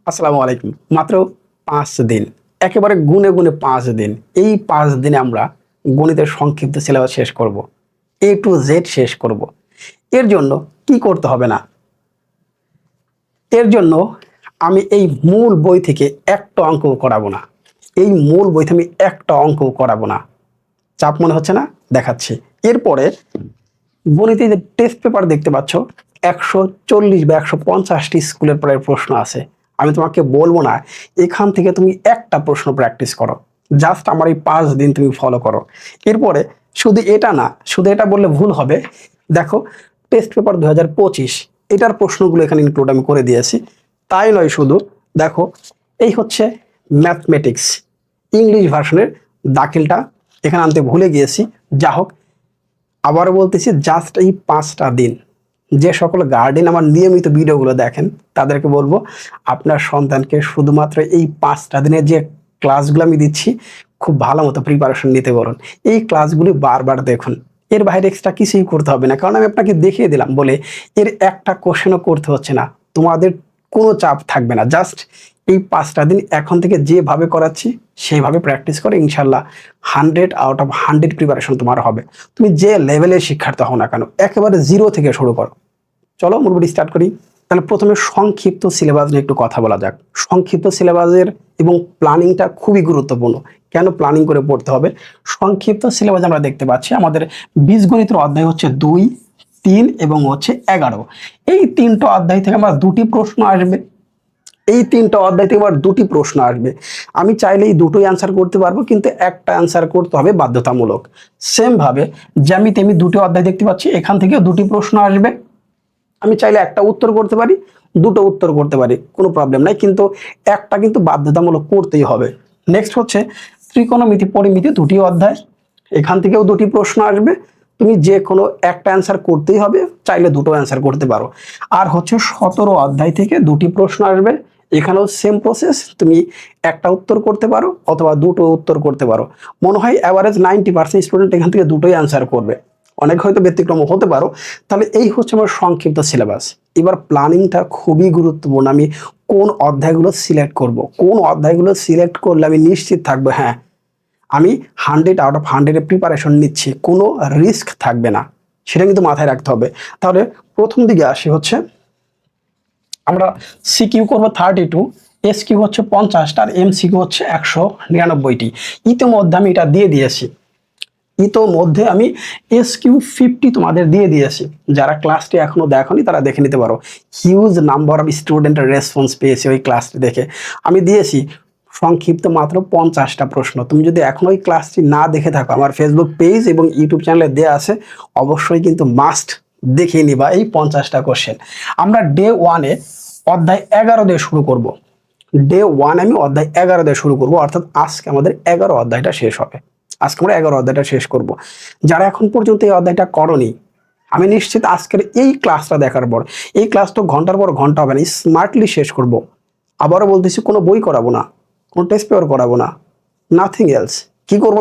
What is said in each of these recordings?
আসসালামু আলাইকুম। মাত্র ৫ দিন, একেবারে গুনে, গুনে ৫ দিন। এই ৫ দিনে আমরা গণিতের সংক্ষিপ্ত সিলেবাস শেষ করব। A to Z শেষ করব। এর জন্য কি করতে হবে না? এর জন্য আমি এই মূল বই থেকে একটা অঙ্কও করাবো না। এই মূল বই থেকে আমি একটা অঙ্কও করাবো না। চাপ মনে হচ্ছে না? দেখাচ্ছি। এরপরে গণিতে যে টেস্ট পেপার দেখতে পাচ্ছ ১৪০ বা ১৫০টি স্কুলের প্রায় প্রশ্ন আছে। আমি তোমাকে বলবো না এখান থেকে তুমি একটা প্রশ্ন প্র্যাকটিস করো, জাস্ট আমার এই ৫ দিন তুমি ফলো করো। এরপরে শুধু এটা না, শুধু এটা বললে ভুল হবে। দেখো, টেস্ট পেপার ২০২৫ এটার প্রশ্নগুলো এখানে ইনক্লুড আমি করে দিয়েছি। তাই নয়, শুধু দেখো, এই হচ্ছে ম্যাথমেটিক্স ইংলিশ ভার্সনের দাখিলটা এখানে আনতে ভুলে গিয়েছি। যা হোক, আবারও বলতেছি, জাস্ট এই ৫টা দিন যে সকল গার্ডিয়ান আমার নিয়মিত ভিডিওগুলো দেখেন তাদেরকে বলবো আপনার সন্তানকে শুধুমাত্র এই ৫টা দিনের যে ক্লাসগুলো আমি দিচ্ছি খুব ভালো মতো প্রিপারেশন নিতে বলুন। এই ক্লাসগুলি বারবার দেখুন। এর বাইরে এক্সট্রা কিছুই করতে হবে না, কারণ আমি আপনাকে দেখিয়ে দিলাম বলে এর একটা কোশ্চেনও করতে হচ্ছে না। তোমাদের কোনো চাপ থাকবে না। জাস্ট এই ৫টা দিন এখন থেকে যেভাবে করাচ্ছি সেইভাবে প্র্যাকটিস করে ইনশাল্লাহ 100 আউট অফ 100 প্রিপারেশন তোমার হবে। তুমি যে লেভেলের শিক্ষার্থী হও না কেন, একেবারে জিরো থেকে শুরু করো। চলো মোটামুটি স্টার্ট করি। তাহলে প্রথমে সংক্ষিপ্ত সিলেবাস নিয়ে একটু কথা বলা যাক। সংক্ষিপ্ত সিলেবাসের এবং প্ল্যানিংটা খুবই গুরুত্বপূর্ণ। কেন প্ল্যানিং করে পড়তে হবে? সংক্ষিপ্ত সিলেবাস আমরা দেখতে পাচ্ছি আমাদের বীজগণিতের অধ্যায় হচ্ছে ২, ৩ এবং হচ্ছে ১১। এই ৩টা অধ্যায় থেকে আমার দুটি প্রশ্ন আসবে। এই ৩টা অধ্যায় থেকে আবার দুটি প্রশ্ন আসবে। আমি চাইলেই দুটোই অ্যান্সার করতে পারবো, কিন্তু একটা অ্যান্সার করতে হবে বাধ্যতামূলক। সেম ভাবে জ্যামিতি আমি দুটি অধ্যায় দেখতে পাচ্ছি, এখান থেকে দুটি প্রশ্ন আসবে। আমি চাইলে একটা উত্তর করতে পারি, দুটো উত্তর করতে পারি, কোনো প্রবলেম নাই, কিন্তু একটা কিন্তু বাধ্যতামূলক করতেই হবে। নেক্সট হচ্ছে ত্রিকোণমিতি পরিমিতি দুটি অধ্যায়, এখান থেকেও দুটি প্রশ্ন আসবে। তুমি যে কোনো একটা অ্যান্সার করতেই হবে, চাইলে দুটো অ্যান্সার করতে পারো। আর হচ্ছে ১৭ অধ্যায় থেকে দুটি প্রশ্ন আসবে, এখানেও সেম প্রসেস, তুমি একটা উত্তর করতে পারো অথবা দুটো উত্তর করতে পারো। মনে হয় অ্যাভারেজ 90% স্টুডেন্ট এখান থেকে দুটোই অ্যান্সার করবে, অনেক হয়তো ব্যতিক্রম হতে পারো। তাহলে এই হচ্ছে আমার সংক্ষিপ্ত সিলেবাস। এবার প্ল্যানিংটা খুবই গুরুত্বপূর্ণ। আমি কোন অধ্যায়গুলো সিলেক্ট করব, কোন অধ্যায়গুলো সিলেক্ট করলে আমি নিশ্চিত থাকবো হ্যাঁ আমি 100 আউট অফ 100 প্রিপারেশন নিচ্ছি, কোনো রিস্ক থাকবে না, সেটা কিন্তু মাথায় রাখতে হবে। তাহলে প্রথম দিকে আসি হচ্ছে আমরা সিকিউ করবো 32, এসকিউ হচ্ছে 50টা আর এমসিকিউ হচ্ছে 199টি। ইতিমধ্যে আমি এটা দিয়ে দিয়েছি। ইতোমধ্যে আমি SQ50 তোমাদের দিয়ে দিয়েছি। যারা ক্লাসটি এখনো দেখনি তারা দেখে নিতে পারো। হিউজ নাম্বার অফ স্টুডেন্টের রেসপন্স পেয়েছি ওই ক্লাসটি দেখে। আমি দিয়েছি সংক্ষিপ্ত মাত্র 50টা প্রশ্ন। তুমি যদি এখনো ওই ক্লাসটি না দেখে থাকো, আমার ফেসবুক পেজ এবং ইউটিউব চ্যানেলে দেওয়া আছে, অবশ্যই কিন্তু মাস্ট দেখে নিবা এই 50টা কোশ্চেন। আমরা ডে 1-এ অধ্যায় 11 দিয়ে শুরু করব। ডে 1 আমি অধ্যায় 11 দিয়ে শুরু করব, অর্থাৎ আজকে আমাদের 11 অধ্যায়টা শেষ হবে। আজকে আমরা 11 অধ্যায়টা শেষ করব। যারা এখন পর্যন্ত এই অধ্যায়টা করনি, আমি নিশ্চিত আজকের এই ক্লাসটা দেখার পর, এই ক্লাস তো ঘন্টার পর ঘন্টা হবে না, স্মার্টলি শেষ করব। আবারও বলতেছি, কোনো বই করাবো না, কোনো টেস্ট পেপার করাবো না, নাথিং এলস। কি করবো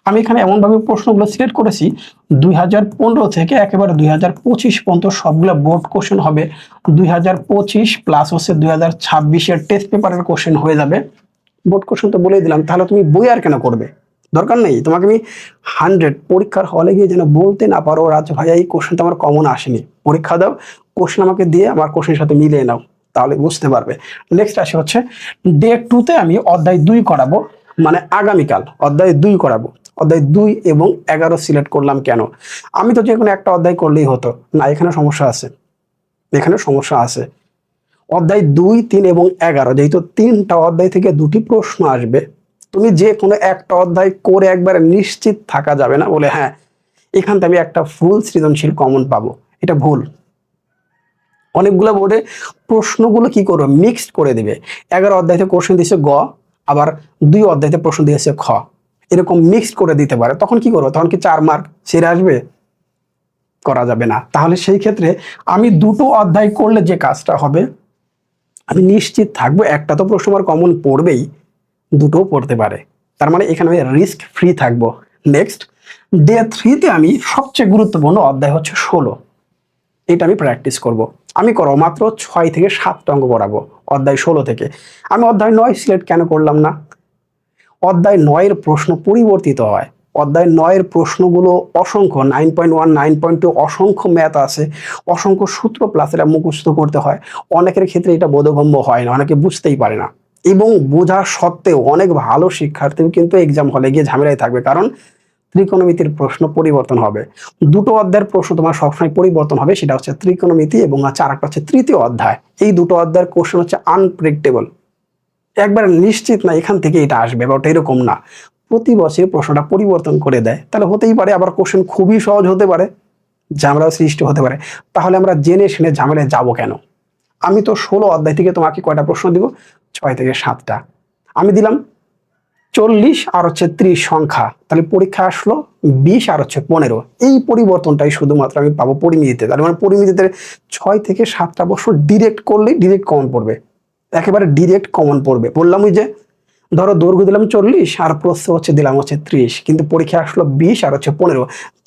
আমি এখানে এমনভাবে প্রশ্নগুলো সিলেক্ট করেছি 2015 থেকে একেবারে 2025 পর্যন্ত সবগুলো বোর্ড কোশ্চেন হবে। 2025 প্লাস হচ্ছে 2026-এর টেস্ট পেপারের কোশ্চেন হয়ে যাবে। বোর্ড কোশ্চেন তো বলেই দিলাম, তাহলে তুমি বই আর কেন করবে? দরকার নেই। তোমাকে আমি 100 পরীক্ষার হলে গিয়ে যেন বলতে না পারো রাজ ভাইয়া এই কোশ্চেনটা আমার কমন আসেনি। পরীক্ষা দাও, কোশ্চেন আমাকে দিয়ে আমার কোশ্চেনের সাথে মিলিয়ে নাও, তাহলে বুঝতে পারবে। নেক্সট আসে হচ্ছে ডে 2-তে আমি অধ্যায় 2 করাবো, মানে আগামীকাল অধ্যায় 2 করাবো। অধ্যায় 2 এবং 11 সিলেক্ট করলাম কেন? আমি তো যে কোনো একটা অধ্যায় করলেই হতো না, এখানে সমস্যা আছে, এখানে সমস্যা আছে। অধ্যায় 2, 3 এবং 11, যেহেতু 3টা অধ্যায় থেকে দুটি প্রশ্ন আসবে, তুমি যে কোনো একটা অধ্যায় করে একবারে নিশ্চিত থাকা যাবে না বলে হ্যাঁ এখান থেকে আমি একটা ফুল সৃজনশীল কমন পাবো, এটা ভুল। অনেকগুলো বোর্ডে প্রশ্নগুলো কি করবে, মিক্সড করে দিবে। 11 অধ্যায়তে কোশ্চেন দিয়েছে গ, আবার 2 অধ্যায়তে প্রশ্ন দিয়েছে খ, এরকম মিক্সড করে দিতে পারে। তখন কি করবো? তখন কি 4 মার্ক সেরে আসবে? করা যাবে না। তাহলে সেই ক্ষেত্রে আমি দুটো অধ্যায় করলে যে কাজটা হবে, আমি নিশ্চিত থাকবো একটা তো প্রশ্ন আমার কমন পড়বেই, দুটোও পড়তে পারে। তার মানে এখানে আমি রিস্ক ফ্রি থাকবো। নেক্সট ডে 3-তে আমি সবচেয়ে গুরুত্বপূর্ণ অধ্যায় হচ্ছে 16, এটা আমি প্র্যাকটিস করব। আমি করো মাত্র 6 থেকে 7টা অঙ্ক করাবো, অধ্যায় 16 থেকে। আমি অধ্যায় 9 সিলেক্ট কেন করলাম না? অধ্যায় 9 এর প্রশ্ন পরিবর্তিত হয়। অধ্যায় 9 এর প্রশ্নগুলো অসংখ্য 9.1 9.2 অসংখ্য ম্যাথ আছে, অসংখ্য সূত্র প্লাস এটা মুখস্থ করতে হয়। অনেকের ক্ষেত্রে এটা বোধগম্য হয় না, অনেকে বুঝতেই পারে না, এবং বোঝা সত্ত্বেও অনেক ভালো শিক্ষার্থীও কিন্তু এক্সাম হলে গিয়ে ঝামেলায় থাকবে, কারণ ত্রিকোণমিতির প্রশ্ন পরিবর্তন হবে। দুটো অধ্যায়ের প্রশ্ন তোমার সবসময় পরিবর্তন হবে, সেটা হচ্ছে ত্রিকোণমিতি এবং আরেকটা হচ্ছে তৃতীয় অধ্যায়। এই দুটো অধ্যায়ের কোশ্চেন হচ্ছে আনপ্রেডিক্টেবল, একবার নিশ্চিত না এখান থেকে এটা আসবে বা ওটা এরকম না, প্রতি বছর প্রশ্নটা পরিবর্তন করে দেয়। তাহলে হতেই পারে আবার কোশ্চেন খুবই সহজ হতে পারে, ঝামেলাও সৃষ্টি হতে পারে। তাহলে আমরা জেনে শুনে ঝামেলায় যাব কেন? আমি তো 16 অধ্যায় থেকে তোমাকে কয়টা প্রশ্ন দিব? 6 থেকে 7টা। আমি দিলাম 40 আর হচ্ছে 30 সংখ্যা, তাহলে পরীক্ষা আসলো 20 আর হচ্ছে 15। এই পরিবর্তনটাই শুধুমাত্র আমি পাবো পরিমিতিতে। তার মানে পরিমিতিতে 6 থেকে 7টা প্রশ্ন ডিরেক্ট করলেই ডিরেক্ট কমন পড়বে, একেবারে ডিরেক্ট কমন পড়বে। বললাম ওই যে ধরো দৈর্ঘ্য দিলাম 40 আর প্রস্থ হচ্ছে দিলাম হচ্ছে 30, কিন্তু পরীক্ষা আসলো 20 আর হচ্ছে 15,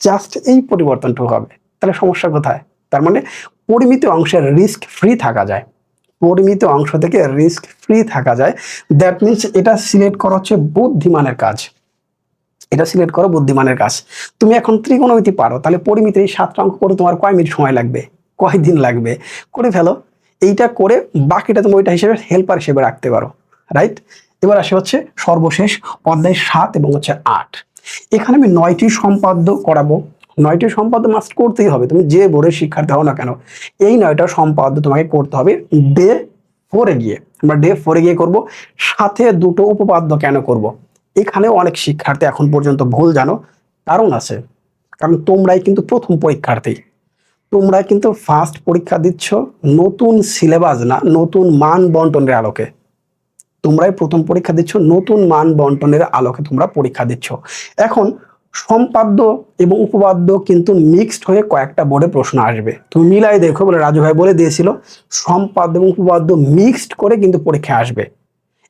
জাস্ট এই পরিবর্তনটুকু হবে। তাহলে সমস্যা কোথায়? তার মানে পরিমিত অংশের রিস্ক ফ্রি থাকা যায়, পরিমিত অংশ থেকে রিস্ক ফ্রি থাকা যায়। দ্যাট মিনস এটা সিলেক্ট করা হচ্ছে বুদ্ধিমানের কাজ, এটা সিলেক্ট করো বুদ্ধিমানের কাজ। তুমি এখন ত্রিকোণমিতি পারো, তাহলে পরিমিতির এই 7টা অঙ্ক করে তোমার কয় মিনিট সময় লাগবে, কয় দিন লাগবে? করে ফেলো। এইটা করে বাকিটা তুমি ওইটা হিসেবে হেল্পার হিসেবে রাখতে পারো, রাইট? এবার আসে হচ্ছে সর্বশেষ অধ্যায় 7 এবং হচ্ছে 8। এখানে আমি 9টি সম্পাদ্য করাবো। 9টি সম্পাদ্য মাস্ট করতেই হবে, তুমি যে বোর্ডের শিক্ষার্থী হও না কেন, এই 9টা সম্পাদ্য তোমাকে করতে হবে। ডে 4-এ গিয়ে আমরা ডে 4-এ গিয়ে করবো। সাথে দুটো উপপাদ্য কেন করব? এখানেও অনেক শিক্ষার্থী এখন পর্যন্ত ভুল জানো, কারণ আছে। কারণ তোমরাই কিন্তু প্রথম পরীক্ষার্থী, তোমরা কিন্তু ফার্স্ট পরীক্ষা দিচ্ছ নতুন সিলেবাস না, নতুন মান বন্টনের আলোকে। তোমরাই প্রথম পরীক্ষা দিচ্ছ, নতুন মান বন্টনের আলোকে তোমরা পরীক্ষা দিচ্ছ। এখন সম্পাদ্য এবং উপপাদ্য কিন্তু মিক্সড হয়ে কয়েকটা বোর্ডে প্রশ্ন আসবে, তুমি মিলাই দেখো, বলে রাজু ভাই বলে দিয়েছিল সম্পাদ্য এবং উপপাদ্য মিক্সড করে কিন্তু পরীক্ষা আসবে।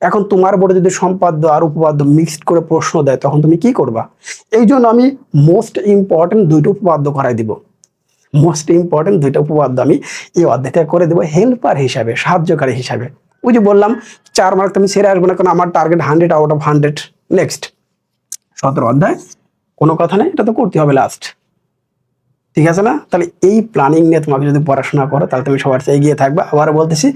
এখন তোমার বোর্ডে যদি সম্পাদ্য আর উপপাদ্য মিক্সড করে প্রশ্ন দেয়, তখন তুমি কি করবা? এই জন্য আমি মোস্ট ইম্পর্টেন্ট 2টো উপপাদ্য করাই দিব। মোস্ট ইম্পর্টেন্ট 2টা উপপাদ্য আমি এই অধ্যায়টা করে দেবো হেল্পার হিসাবে, সাহায্যকারী হিসাবে। ওই যে বললাম 4 মার্ক তুমি ছেড়ে আসবে না, কারণ আমার টার্গেট 100 আউট অফ 100। নেক্সট 17 অধ্যায়, কোনো কথা নেই, এটা তো করতে হবে লাস্ট, ঠিক আছে না? তাহলে এই প্ল্যানিং নিয়ে তোমাকে যদি পড়াশোনা করো, তাহলে তুমি সবার চেয়ে এগিয়ে থাকবে। আবার বলতেছি,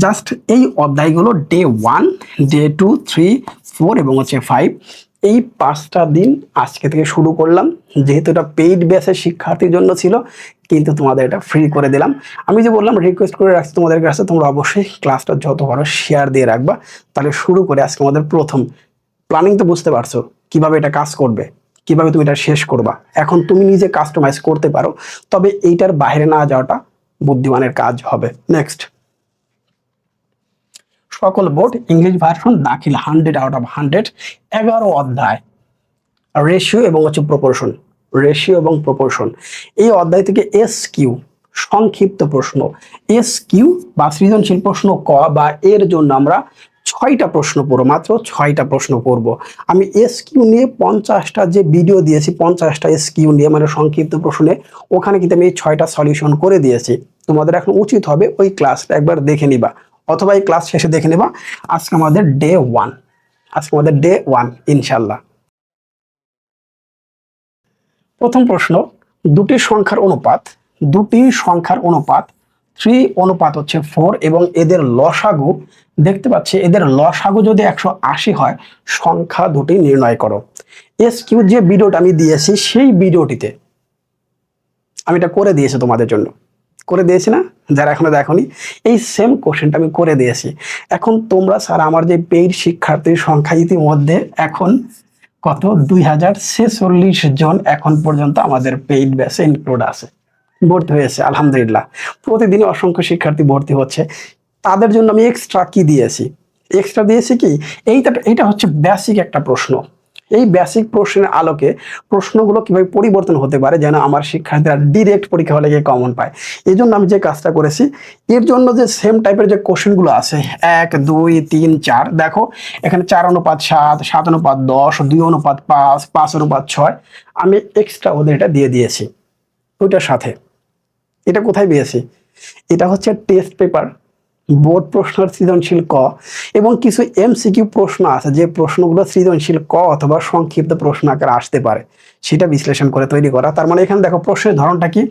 জাস্ট এই অধ্যায়গুলো ডে 1, ডে 2, 3, 4 এবং হচ্ছে 5, এই 5টা দিন আজকে থেকে শুরু করলাম। যেহেতু এটা পেইড বেসের শিক্ষার্থীর জন্য ছিল, কিন্তু তোমাদের এটা ফ্রি করে দিলাম। আমি যে বললাম রিকোয়েস্ট করে রাখছি তোমাদের কাছে, তোমরা অবশ্যই ক্লাসটা যত পারো শেয়ার দিয়ে রাখবা। তাহলে শুরু করে আজকে আমাদের প্রথম প্ল্যানিং, তো বুঝতে পারছো কিভাবে এটা কাজ করবে, কিভাবে তুমি এটা শেষ করবা। এখন তুমি নিজে কাস্টমাইজ করতে পারো, তবে এইটার বাইরে না যাওয়াটা বুদ্ধিমানের কাজ হবে। নেক্সট, সকল বোর্ড ইংলিশ ভার্সন দাখিল 100 আউট অফ 100, 11 অধ্যায় রেশিও এবং হচ্ছে প্রপোর্শন, রেশিও এবং প্রপোর্শন। এই অধ্যায় থেকে এস কিউ সংক্ষিপ্ত প্রশ্ন, এস কিউ বা সৃজনশীল প্রশ্ন ক বা এর জন্য আমরা 6টা প্রশ্ন পড়ব, মাত্র 6টা প্রশ্ন পড়ব। আমি এস কিউ নিয়ে 50টা যে ভিডিও দিয়েছি, 50টা এস কিউ নিয়ে মানে সংক্ষিপ্ত প্রশ্নে, ওখানে কিন্তু আমি এই 6টা সলিউশন করে দিয়েছি। তোমাদের এখন উচিত হবে ওই ক্লাসটা একবার দেখে নিবা, অথবা এই ক্লাস শেষে দেখে নিবা। আজকে আমাদের ডে 1, আজকে আমাদের ডে 1 ইনশাল্লাহ। প্রথম প্রশ্ন, দুটি সংখ্যার অনুপাত, দুটি সংখ্যার অনুপাত 3:4 এবং এদের লসাগু, দেখতে পাচ্ছি এদের লসাগু যদি 180 হয়, সংখ্যা দুটি নির্ণয় করো। এস কিউ যে ভিডিওটা আমি দিয়েছি, সেই ভিডিওটিতে আমি এটা করে দিয়েছি তোমাদের জন্য, করে দিয়েছি না? যারা এখনো দেখোনি, এই সেম কোশ্চেনটা আমি করে দিয়েছি। এখন তোমরা স্যার আমার যে পেইড শিক্ষার্থীর সংখ্যা ইতিমধ্যে এখন কত, 2046 জন এখন পর্যন্ত আমাদের পেইড ব্যাচে ইনক্লুড আছে, ভর্তি হয়েছে আলহামদুলিল্লাহ। প্রতিদিনই অসংখ্য শিক্ষার্থী ভর্তি হচ্ছে। তাদের জন্য আমি এক্সট্রা কি দিয়েছি, এক্সট্রা দিয়েছি কি, এইটা হচ্ছে বেসিক একটা প্রশ্ন। এই বেসিক প্রশ্নের আলোকে প্রশ্নগুলো কিভাবে পরিবর্তন হতে পারে, যেন আমার শিক্ষার্থীরা ডিরেক্ট পরীক্ষা হলে গিয়ে কমন পায়। এই জন্য আমি যে কাজটা করেছি, এর জন্য যে সেম টাইপের যে কোশ্চেনগুলো আছে 1, 2, 3, 4, দেখো এখানে 4:7, 7:10, 2:5, 5:6, আমি এক্সট্রা ওদের এটা দিয়ে দিয়েছি ওইটার সাথে। এটা কোথায় পেয়েছি? এটা হচ্ছে টেস্ট পেপার বোর্ড প্রশ্ন সৃজনশীল ক এবং কিছু এমসিকিউ প্রশ্ন আছে যে প্রশ্নগুলো সৃজনশীল ক অথবা সংক্ষিপ্ত প্রশ্ন আকারে আসতে পারে, সেটা বিশ্লেষণ করে তৈরি করা। তার মানে এখানে দেখো প্রশ্নের ধরনটা কি,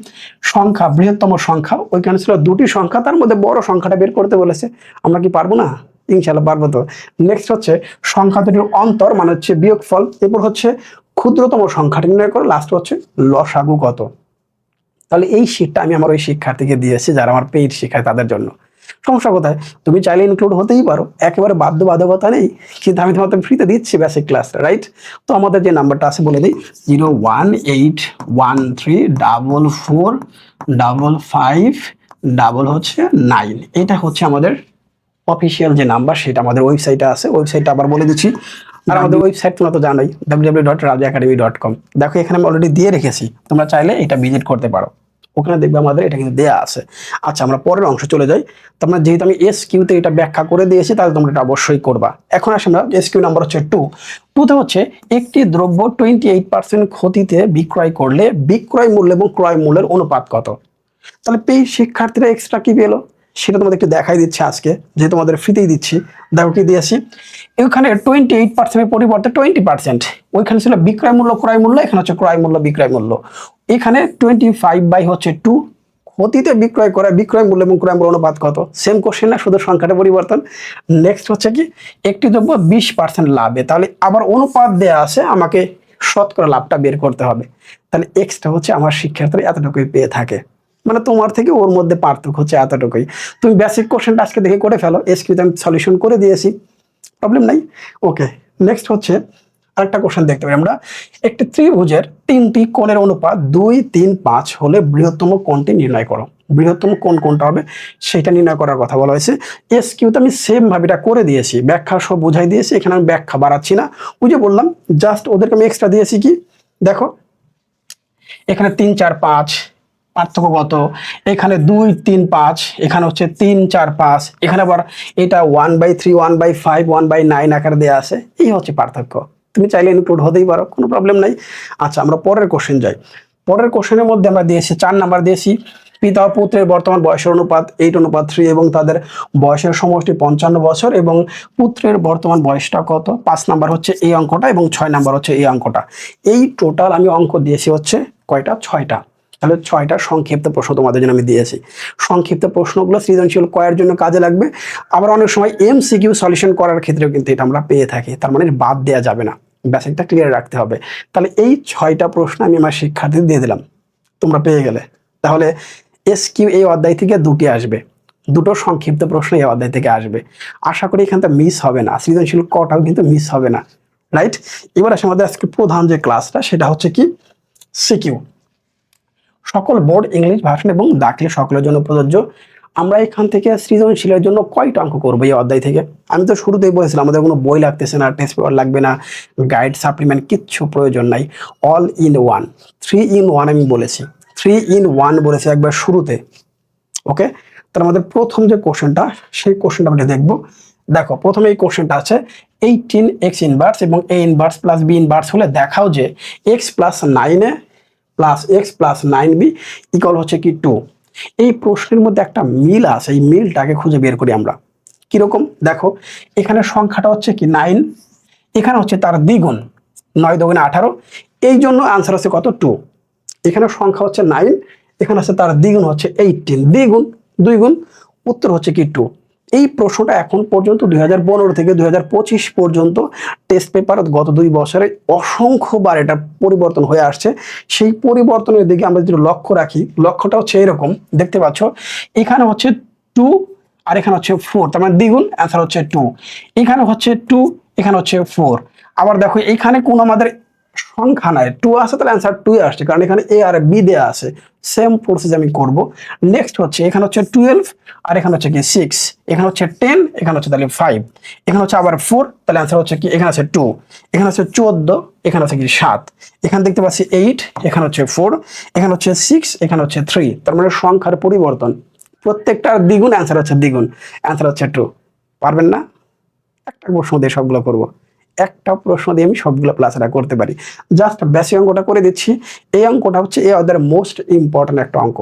সংখ্যা, বৃহত্তম সংখ্যা, ওইখানে ছিল দুটি সংখ্যা, তার মধ্যে বড় সংখ্যাটা বের করতে বলেছে। আমরা কি পারবো না? ইনশাল্লাহ পারবো। তো নেক্সট হচ্ছে সংখ্যা দুটির অন্তর মানে হচ্ছে বিয়োগফল, এরপর হচ্ছে ক্ষুদ্রতম সংখ্যাটি নির্ণয় করে, লাস্ট হচ্ছে লসাগু কত। তাহলে এই শীটটা আমি আমার ওই শিক্ষার্থীকে দিয়েছি যারা আমার পেইড শিক্ষায়, তাদের জন্য। সমস্যা কোথায়? তুমি চাইলে ইনক্লুড হতেই পারো, একেবারে বাধ্যবাধকতা নেই, কিন্তু আমি তোমাদের ফ্রিতে দিচ্ছি বেসিক ক্লাস, রাইট? তো আমাদের যে নাম্বারটা আছে বলে দিই, 018134455 এটা হচ্ছে আমাদের অফিসিয়াল যে নাম্বার, সেটা আমাদের ওয়েবসাইটে আছে। ওয়েবসাইটটা আবার বলে দিচ্ছি, আর আমাদের ওয়েবসাইট তোমরা তো জানোই, www.rajaacademy.com। দেখো এখানে আমি অলরেডি দিয়ে রেখেছি, তোমরা চাইলে এটা ভিজিট করতে পারো, ওখানে দেখবে আমাদের এটা কিন্তু দেয়া আছে। আচ্ছা, আমরা পরের অংশ চলে যাই। তোমরা যেহেতু আমি এসকিউতে এটা ব্যাখ্যা করে দিয়েছি, তাহলে তোমরা এটা অবশ্যই করবা। এখন আসে আমরা এসকিউ নাম্বার হচ্ছে 2তে হচ্ছে একটি দ্রব্য 28% ক্ষতিতে বিক্রয় করলে বিক্রয় মূল্য এবং ক্রয় মূল্যের অনুপাত কত? তাহলে পেই শিক্ষার্থীরা এক্সট্রা কি পেলো সেটা তোমাদের একটু দেখাই দিচ্ছে আজকে, যেহেতু তোমাদের ফ্রিতেই দিচ্ছি। দেখো কি দিয়েছি, ওইখানে 28% পরিবর্তে 20%, ওইখানে ছিল বিক্রয় মূল্য ক্রয় মূল্য, এখানে হচ্ছে ক্রয় মূল্য বিক্রয় মূল্য। এখানে 25/2, ক্ষতিতে বিক্রয় করা বিক্রয় মূল্য এবং ক্রয় মূল্য অনুপাত কত? সেম কোশ্চেন না, শুধু সংখ্যাটা পরিবর্তন। নেক্সট হচ্ছে কি, একটি দ্রব্য 20% লাভে, তাহলে আবার অনুপাত দেয়া আছে, আমাকে শতকরা লাভটা বের করতে হবে। তাহলে এক্সট্রা হচ্ছে আমার শিক্ষার্থীরা এতটুকুই পেয়ে থাকে, মানে তোমার থেকে ওর মধ্যে পার্থক্য হচ্ছে এতটুকুই। তুমি বেসিক কোশ্চেনটা আজকে দেখে করে ফেলো, এসকিউতে আমি সলিউশন করে দিয়েছি, প্রবলেম নাই। ওকে, নেক্সট হচ্ছে আরেকটা কোশ্চেন দেখতে পাই আমরা, একটি ত্রিভুজের 3টি কোণের অনুপাত 2, 3, 5 হলে বৃহত্তম কোণটি নির্ণয় করো। বৃহত্তম কোণ কোনটা হবে সেটা নির্ণয় করার কথা বলা হয়েছে। এসকিউতে আমি সেম ভাবে এটা করে দিয়েছি, ব্যাখ্যা সব বুঝাই দিয়েছি, এখানে আমি ব্যাখ্যা বাড়াচ্ছি না, বুঝে বললাম, জাস্ট ওদেরকে আমি এক্সট্রা দিয়েছি কি, দেখো এখানে 3, 4, 5 পার্থক্য কত, এখানে 2, 3, 5, এখানে হচ্ছে 3, 4, 5, এখানে আবার এটা 1/3, 1/5, 1/9 আকারে দেওয়া আছে, এই হচ্ছে পার্থক্য। তুমি চাইলে ইনক্লুড হতেই পারো, কোনো প্রবলেম নাই। আচ্ছা, আমরা পরের কোশ্চেন যাই। পরের কোশ্চেনের মধ্যে আমরা দিয়েছি 4 নাম্বার দিয়েছি, পিতা ও পুত্রের বর্তমান বয়সের অনুপাত 8:3 এবং তাদের বয়সের সমষ্টি 55 বছর, এবং পুত্রের বর্তমান বয়সটা কত? 5 নাম্বার হচ্ছে এই অঙ্কটা এবং 6 নাম্বার হচ্ছে এই অঙ্কটা। এই টোটাল আমি অঙ্ক দিয়েছি হচ্ছে কয়টা? 6টা। তাহলে 6টা সংক্ষিপ্ত প্রশ্ন তোমাদের জন্য আমি দিয়েছি। সংক্ষিপ্ত প্রশ্নগুলো সৃজনশীল কয়ের জন্য কাজে লাগবে, আবার অনেক সময় এমসিকিউ সলিউশন করার ক্ষেত্রেও কিন্তু এটা আমরা পেয়ে থাকি, তার মানে বাদ দেওয়া যাবে না, বেসিকটা ক্লিয়ার রাখতে হবে। তাহলে এই 6টা প্রশ্ন আমি আমার শিক্ষার্থীদের দিয়ে দিলাম, তোমরা পেয়ে গেলে। তাহলে এসকিউ এই অধ্যায় থেকে 2টি আসবে, 2টো সংক্ষিপ্ত প্রশ্ন এই অধ্যায় থেকে আসবে। আশা করি এখানটা মিস হবে না, সৃজনশীল কটাও কিন্তু মিস হবে না, রাইট? এবার আসে আমাদের আজকে প্রধান যে ক্লাসটা, সেটা হচ্ছে কি, সিকিউ। সকল বোর্ড, ইংলিশ ভার্সন এবং দাখিল সকলের জন্য প্রযোজ্য। আমরা এখান থেকে সৃজনশীলের জন্য কয়টা অঙ্ক করবো এই অধ্যায় থেকে? আমি তো শুরুতেই বলেছিলাম আমাদের কোনো বই লাগতেছে না, টেস্ট পেপার লাগবে না, গাইড সাপ্লিমেন্ট কিচ্ছু প্রয়োজন নাই, অল ইন ওয়ান, 3 in 1 আমি বলেছি, 3 in 1 বলেছি একবার শুরুতে। ওকে, তার আমাদের প্রথম যে কোশ্চেনটা, সেই কোশ্চেনটা আমরা দেখবো। দেখো প্রথমে এই কোশ্চেনটা আছে 18x ইনভার্স এবং a inverse plus b inverse হলে দেখাও যে x plus 9a plus x plus 9b equal হচ্ছে কি 2। এই প্রশ্নের মধ্যে একটা মিল আছে, এই মিলটাকে খুঁজে বের করি আমরা। কিরকম? দেখো এখানে সংখ্যাটা হচ্ছে কি 9, এখানে হচ্ছে তার দ্বিগুণ, 9 2 18, এই জন্য আনসার হচ্ছে কত? 2। এখানে সংখ্যা হচ্ছে 9, এখানে হচ্ছে তার দ্বিগুণ হচ্ছে 18, দ্বিগুণ 2 গুণ, উত্তর হচ্ছে কি 2। এই প্রশ্নটা এখন পর্যন্ত 2015 থেকে 2025 পর্যন্ত টেস্ট পেপার গত 2 বছরে অসংখ্যবার এটা পরিবর্তন হয়ে আসছে। সেই পরিবর্তনের দিকে আমরা যদি লক্ষ্য রাখি, লক্ষ্যটা হচ্ছে এরকম, দেখতে পাচ্ছ এখানে হচ্ছে 2 আর এখানে হচ্ছে 4, তার মানে দ্বিগুণ, অ্যান্সার হচ্ছে 2। এখানে হচ্ছে 2, এখানে হচ্ছে 4। আবার দেখো এখানে কোন আমাদের সংখ্যা নাই, 2 আছে, তাহলে অ্যান্সার 2 আসছে, কারণ এখানে এ আর বি দেয়া আছে। সেম প্রসেস আমি করব। নেক্সট হচ্ছে এখানে হচ্ছে 12 আর এখানে হচ্ছে কি 6, এখানে হচ্ছে 10, এখানে হচ্ছে তাহলে 5, এখানে হচ্ছে আবার 4, তাহলে অ্যান্সার হচ্ছে কি, এখানে আছে 2, এখানে হচ্ছে 14, এখানে হচ্ছে কি 7, এখানে দেখতে পাচ্ছি 8, এখানে হচ্ছে 4, এখানে হচ্ছে 6, এখানে হচ্ছে 3, তার মানে সংখ্যার পরিবর্তন, প্রত্যেকটার দ্বিগুণ, অ্যান্সার হচ্ছে দ্বিগুণ, অ্যান্সার হচ্ছে 2। পারবেন না? একটা প্রশ্ন দিয়ে সবগুলো করব, একটা প্রশ্ন দিয়ে আমি সবগুলো প্লাসটা করতে পারি। জাস্ট বেসিক অঙ্কটা করে দিচ্ছি। এই অঙ্কটা হচ্ছে এই অধ্যায়ের মোস্ট ইম্পর্টেন্ট একটা অঙ্ক,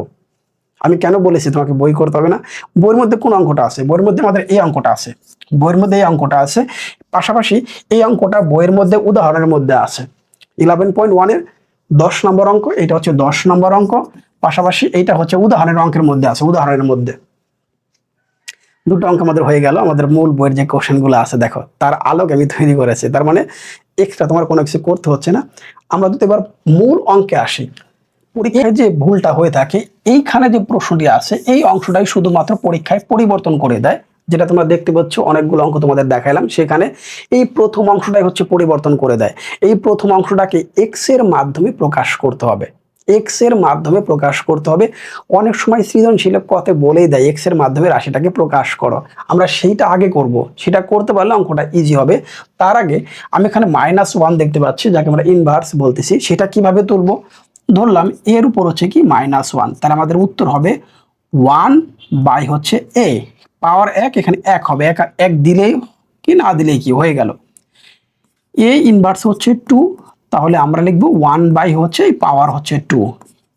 আমি কেন বলেছি তোমাকে বই করতে হবে না? বইয়ের মধ্যে কোন অঙ্কটা আছে? বইয়ের মধ্যে আমাদের এই অঙ্কটা আছে, বইয়ের মধ্যে এই অঙ্কটা আছে, পাশাপাশি এই অঙ্কটা বইয়ের মধ্যে উদাহরণের মধ্যে আছে। 11.1 এর 10 নম্বর অঙ্ক, এটা হচ্ছে 10 নম্বর অঙ্ক, পাশাপাশি এইটা হচ্ছে উদাহরণের অঙ্কের মধ্যে আছে, উদাহরণের মধ্যে। দুটো অঙ্ক আমাদের হয়ে গেল। আমাদের মূল বইয়ের যে কোশ্চেনগুলো আছে দেখো, তার আলোকে আমি তৈরি করেছি, তার মানে এক্সট্রা তোমার কোনো কিছু করতে হচ্ছে না। আমরা যদি এবার মূল অঙ্কে আসি, পরীক্ষায় যে ভুলটা হয়ে থাকে, এইখানে যে প্রশ্নটি আছে এই অংশটাই শুধুমাত্র পরীক্ষায় পরিবর্তন করে দেয়। যেটা তোমরা দেখতে পাচ্ছ, অনেকগুলো অঙ্ক তোমাদের দেখাইলাম, সেখানে এই প্রথম অংশটাই হচ্ছে পরিবর্তন করে দেয়। এই প্রথম অংশটাকে এক্স এর মাধ্যমে প্রকাশ করতে হবে, এক্স এর মাধ্যমে প্রকাশ করতে হবে। অনেক সময় সৃজনশীল কথা বলেই দেয় এক্স এর মাধ্যমে রাশিটাকে প্রকাশ করো, আমরা সেইটা আগে করব, সেটা করতে পারলে অঙ্কটা ইজি হবে। তার আগে আমি এখানে -1 দেখতে পাচ্ছি, যাকে আমরা ইনভার্স বলতেছি, সেটা কিভাবে তুলবো? ধরলাম এর উপর হচ্ছে কি -1, তাহলে আমাদের উত্তর হবে 1 হচ্ছে এ পাওয়ার 1, এখানে 1 হবে, 1 দিলেই কি না দিলেই কি হয়ে গেল। এ ইনভার্স হচ্ছে 2, তাহলে আমরা লিখবো 1 হচ্ছে পাওয়ার হচ্ছে 2।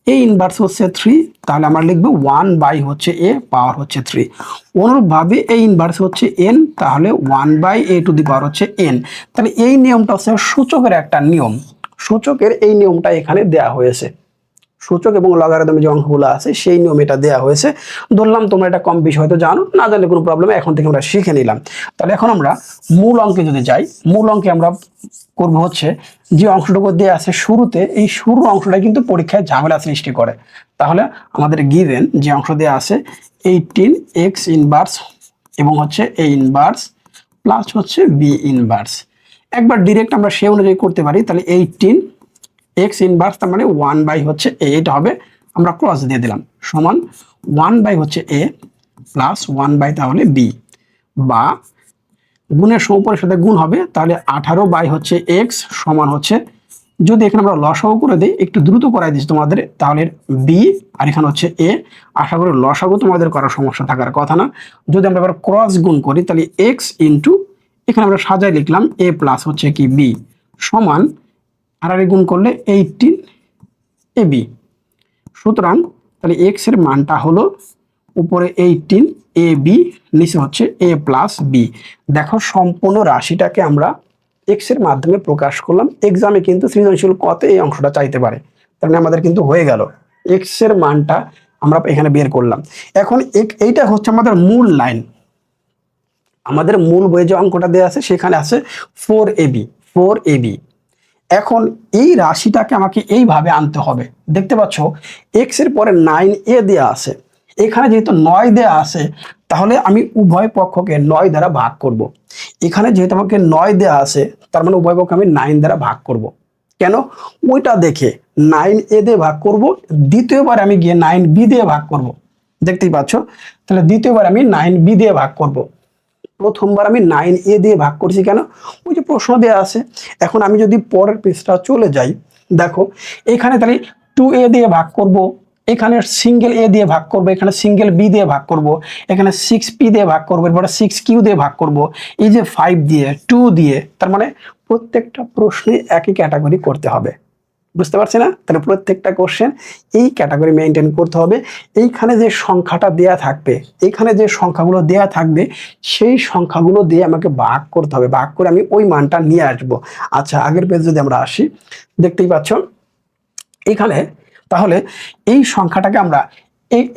এ ইনভার্স হচ্ছে 3, তাহলে আমরা লিখবো 1 হচ্ছে এ পাওয়ার হচ্ছে 3। অনুরূপভাবে এ ইনভার্স হচ্ছে n, তাহলে 1/a⁴ হচ্ছে n। তাহলে এই নিয়মটা হচ্ছে সূচকের একটা নিয়ম, সূচকের এই নিয়মটা এখানে দেয়া হয়েছে। সূচক এবং লগারিদমের যে অঙ্কগুলো আছে সেই নিয়ম এটা দেওয়া হয়েছে। ধরলাম তোমরা এটা কম বেশি হয়তো জানো, না জানলে কোনো প্রবলেম, এখন থেকে আমরা শিখে নিলাম। তাহলে এখন আমরা মূল অঙ্কে যদি যাই, মূল অঙ্কে আমরা করব হচ্ছে যে অংশটুকু দেওয়া আছে শুরুতে, এই শুরুর অংশটা কিন্তু পরীক্ষায় ঝামেলা সৃষ্টি করে। তাহলে আমাদের গিভেন যে অংশ দেওয়া আছে 18x ইনভার্স এবং হচ্ছে a ইনভার্স প্লাস হচ্ছে b ইনভার্স, একবার ডিরেক্ট আমরা সেই অনুযায়ী করতে পারি। তাহলে 18 এক্স ইনভার্স, তার মানে 1 হচ্ছে এ, এটা হবে, আমরা ক্রস দিয়ে দিলাম, সমান 1 হচ্ছে এ প্লাস 1 তাহলে বি, বা গুণের সমপরের সাথে গুণ হবে, তাহলে 18 হচ্ছে এক্স সমান হচ্ছে, যদি এখানে আমরা লসাগু করে দিই, একটু দ্রুত করাই দিচ্ছি তোমাদের, তাহলে বি আর এখানে হচ্ছে এ। আশা করি লসাগু তোমাদের করার সমস্যা থাকার কথা না। যদি আমরা এবার ক্রস গুণ করি, তাহলে এক্স ইন্টু, এখানে আমরা সাজাই লিখলাম এ প্লাস হচ্ছে কি বি, সমান আর গুণ করলে 18 ab। সুতরাং তাহলে এক্স এর মানটা হলো উপরে 18 ab, নিচে হচ্ছে a প্লাস বি। দেখো সম্পূর্ণ রাশিটাকে আমরা এক্স এর মাধ্যমে প্রকাশ করলাম। এক্সামে কিন্তু সৃজনশীল কত এই অংশটা চাইতে পারে, তার মানে আমাদের কিন্তু হয়ে গেল, এক্স এর মানটা আমরা এখানে বের করলাম। এখন এইটা হচ্ছে আমাদের মূল লাইন। আমাদের মূল বইয়ে যে অঙ্কটা দেওয়া আছে সেখানে আছে 4ab। এখন এই রাশিটাকে আমাকে এইভাবে আনতে হবে। দেখতে পাচ্ছ এক্স এর পরে 9a দেয়া আছে, এখানে যেহেতু 9 দেয়া আছে, তাহলে আমি উভয় পক্ষকে 9 দ্বারা ভাগ করব। এখানে যেহেতু আমাকে 9 দেয়া আছে, তার মানে উভয় পক্ষকে আমি 9 দ্বারা ভাগ করব। কেন? ওইটা দেখে 9a দিয়ে ভাগ করব, দ্বিতীয়বার আমি গিয়ে 9b দিয়ে ভাগ করব। দেখতেই পাচ্ছ, তাহলে দ্বিতীয়বার আমি 9b দিয়ে ভাগ করব। প্রথমবার আমি 9a দিয়ে ভাগ করছি কেন? ওই যে প্রশ্ন দেওয়া আছে। এখন আমি যদি পরের পৃষ্ঠা চলে যাই, দেখো এখানে তাহলে 2a দিয়ে ভাগ করব, এখানে সিঙ্গেল a দিয়ে ভাগ করব, এখানে সিঙ্গেল b দিয়ে ভাগ করব, এখানে 6p দিয়ে ভাগ করব, এরপরে 6q দিয়ে ভাগ করব, এই যে 5 দিয়ে 2 দিয়ে, তার মানে প্রত্যেকটা প্রশ্নে একই ক্যাটাগরি করতে হবে। বুঝতে পারছি না? তাহলে প্রত্যেকটা কোশ্চেন এই ক্যাটাগরি মেনটেন করতে হবে। এইখানে যে সংখ্যাটা দেয়া থাকবে, এইখানে যে সংখ্যাগুলো দেয়া থাকবে, সেই সংখ্যাগুলো দিয়ে আমাকে ভাগ করতে হবে, ভাগ করে আমি ওই মানটা নিয়ে আসব। আচ্ছা, আগের পেজ যদি আমরা আসি, দেখতেই পাচ্ছ এখানে, তাহলে এই সংখ্যাটাকে আমরা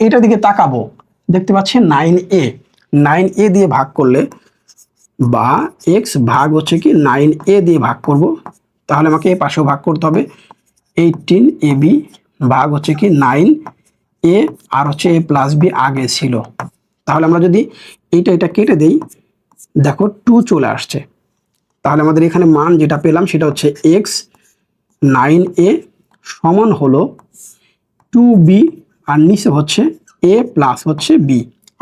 এইটার দিকে তাকাবো, দেখতে পাচ্ছি 9a দিয়ে ভাগ করলে, বা x ভাগ হচ্ছে কি 9a দিয়ে ভাগ করব, তাহলে আমাকে এই পাশেও ভাগ করতে হবে। 18ab ভাগ হচ্ছে কি 9a, আর হচ্ছে a প্লাস b আগে ছিল, তাহলে আমরা যদি এটা কেটে দেই, দেখো 2 চলে আসছে। তাহলে আমাদের এখানে মান যেটা পেলাম সেটা হচ্ছে x 9a সমান হলো 2b, আর নিচে হচ্ছে a প্লাস হচ্ছে b।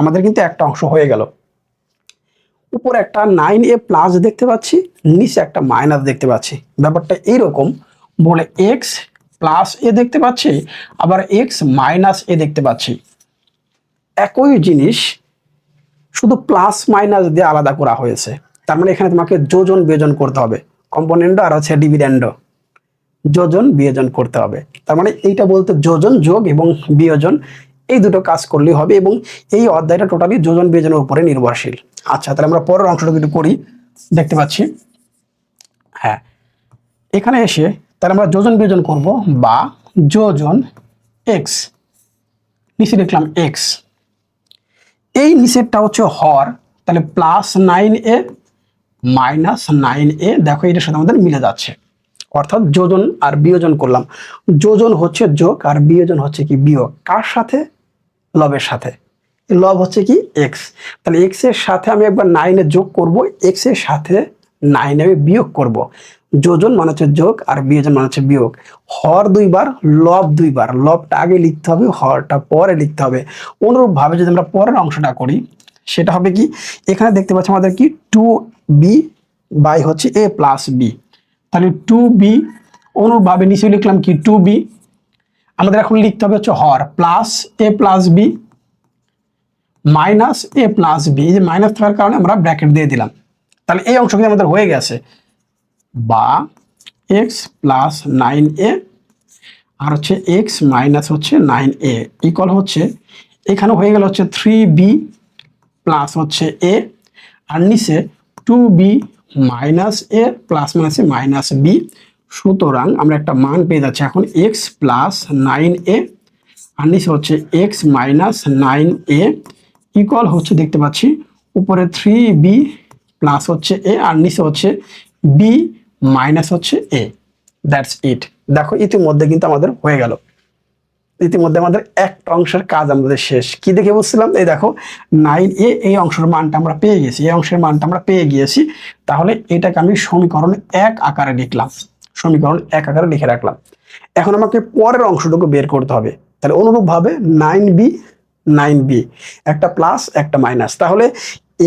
আমাদের কিন্তু একটা অংশ হয়ে গেল। উপরে একটা 9a প্লাস দেখতে পাচ্ছি, নিচে একটা মাইনাস দেখতে পাচ্ছি। ব্যাপারটা এইরকম, বলে x প্লাস এ দেখতে পাচ্ছি, আবার x মাইনাস এ দেখতে পাচ্ছি। একই জিনিস, শুধু প্লাস মাইনাস দিয়ে আলাদা করা হয়েছে। তার মানে এখানে তোমাকে যোজন বিয়োজন করতে হবে, কম্পোনেন্ট আর হচ্ছে ডিভিডেন্ড, যোজন বিয়োজন করতে হবে। তার মানে এইটা বলতে যোজন যোগ এবং বিয়োজন, এই দুটো কাজ করলেই হবে এবং এই অধ্যায়টা টোটালি যোজন বিয়োজনের উপরে নির্ভরশীল। আচ্ছা, তাহলে আমরা পরের অংশটা একটু করি। দেখতে পাচ্ছি, হ্যাঁ, এখানে এসে তাহলে আমরা যোজন বিয়োজন করব, বা যোজন এক্স, নিচে লিখলাম এক্স, এই নিচেরটা হচ্ছে হর, তাহলে +9a -9a, দেখো এটার সাথে আমাদের মিলে যাচ্ছে, অর্থাৎ যোজন আর বিয়োজন করলাম। যোজন হচ্ছে যোগ আর বিয়োজন হচ্ছে কি বিয়োগ। কার সাথে? লবের সাথে। লব হচ্ছে কি এক্স, তাহলে এক্স এর সাথে আমি একবার 9 এ যোগ করব, এক্স এর সাথে 9 আমি বিয়োগ করব। যোজন মানে হচ্ছে যোগ আর বিয়োজন মানে হচ্ছে বিয়োগ। হর দুইবার, লব দুইবার, লবটা আগে লিখতে হবে, হরটা পরে লিখতে হবে। অনুরূপভাবে যদি আমরা পরের অংশটা করি, সেটা হবে কি, এখানে দেখতে পাচ্ছি আমাদের কি 2b বাই হচ্ছে a প্লাস বি, তাহলে 2b, অনুরূপভাবে নিচে লিখলাম কি 2b, আমাদের এখন লিখতে হবে হচ্ছে হর plus a plus B minus a plus B, এই যে মাইনাস থাকার কারণে আমরা ব্র্যাকেট দিয়ে দিলাম। তাহলে এই অংশ কিন্তু আমাদের হয়ে গেছে, বা x প্লাস 9a আর হচ্ছে x মাইনাস হচ্ছে 9a ইকুয়াল হচ্ছে, এখানে হয়ে গেল হচ্ছে 3b প্লাস হচ্ছে a, আর নিচে 2b মাইনাস a প্লাস মাইনাসে মাইনাস b। সুতরাং আমরা একটা মান পেয়ে যাচ্ছি এখন x প্লাস 9a আর নিচে হচ্ছে x মাইনাস 9a ইকুয়াল হচ্ছে, দেখতে পাচ্ছি উপরে 3b প্লাস হচ্ছে a আর নিচে হচ্ছে b মাইনাস হচ্ছে a। That's it. দেখো ইতিমধ্যে কিন্তু আমাদের হয়ে গেল, ইতিমধ্যে আমাদের একটা অংশের কাজ আমাদের শেষ। কি দেখে বুঝছিলাম? এই দেখো 9a, এই অংশের মানটা আমরা পেয়ে গেছি, এই অংশের মানটা আমরা পেয়ে গিয়েছি। তাহলে এটাকে আমি সমীকরণ 1 আকারে লিখলাম, সমীকরণ 1 আকারে লিখে রাখলাম। এখন আমাকে পরের অংশটুকু বের করতে হবে। তাহলে অনুরূপভাবে 9b 9b, একটা প্লাস একটা মাইনাস। তাহলে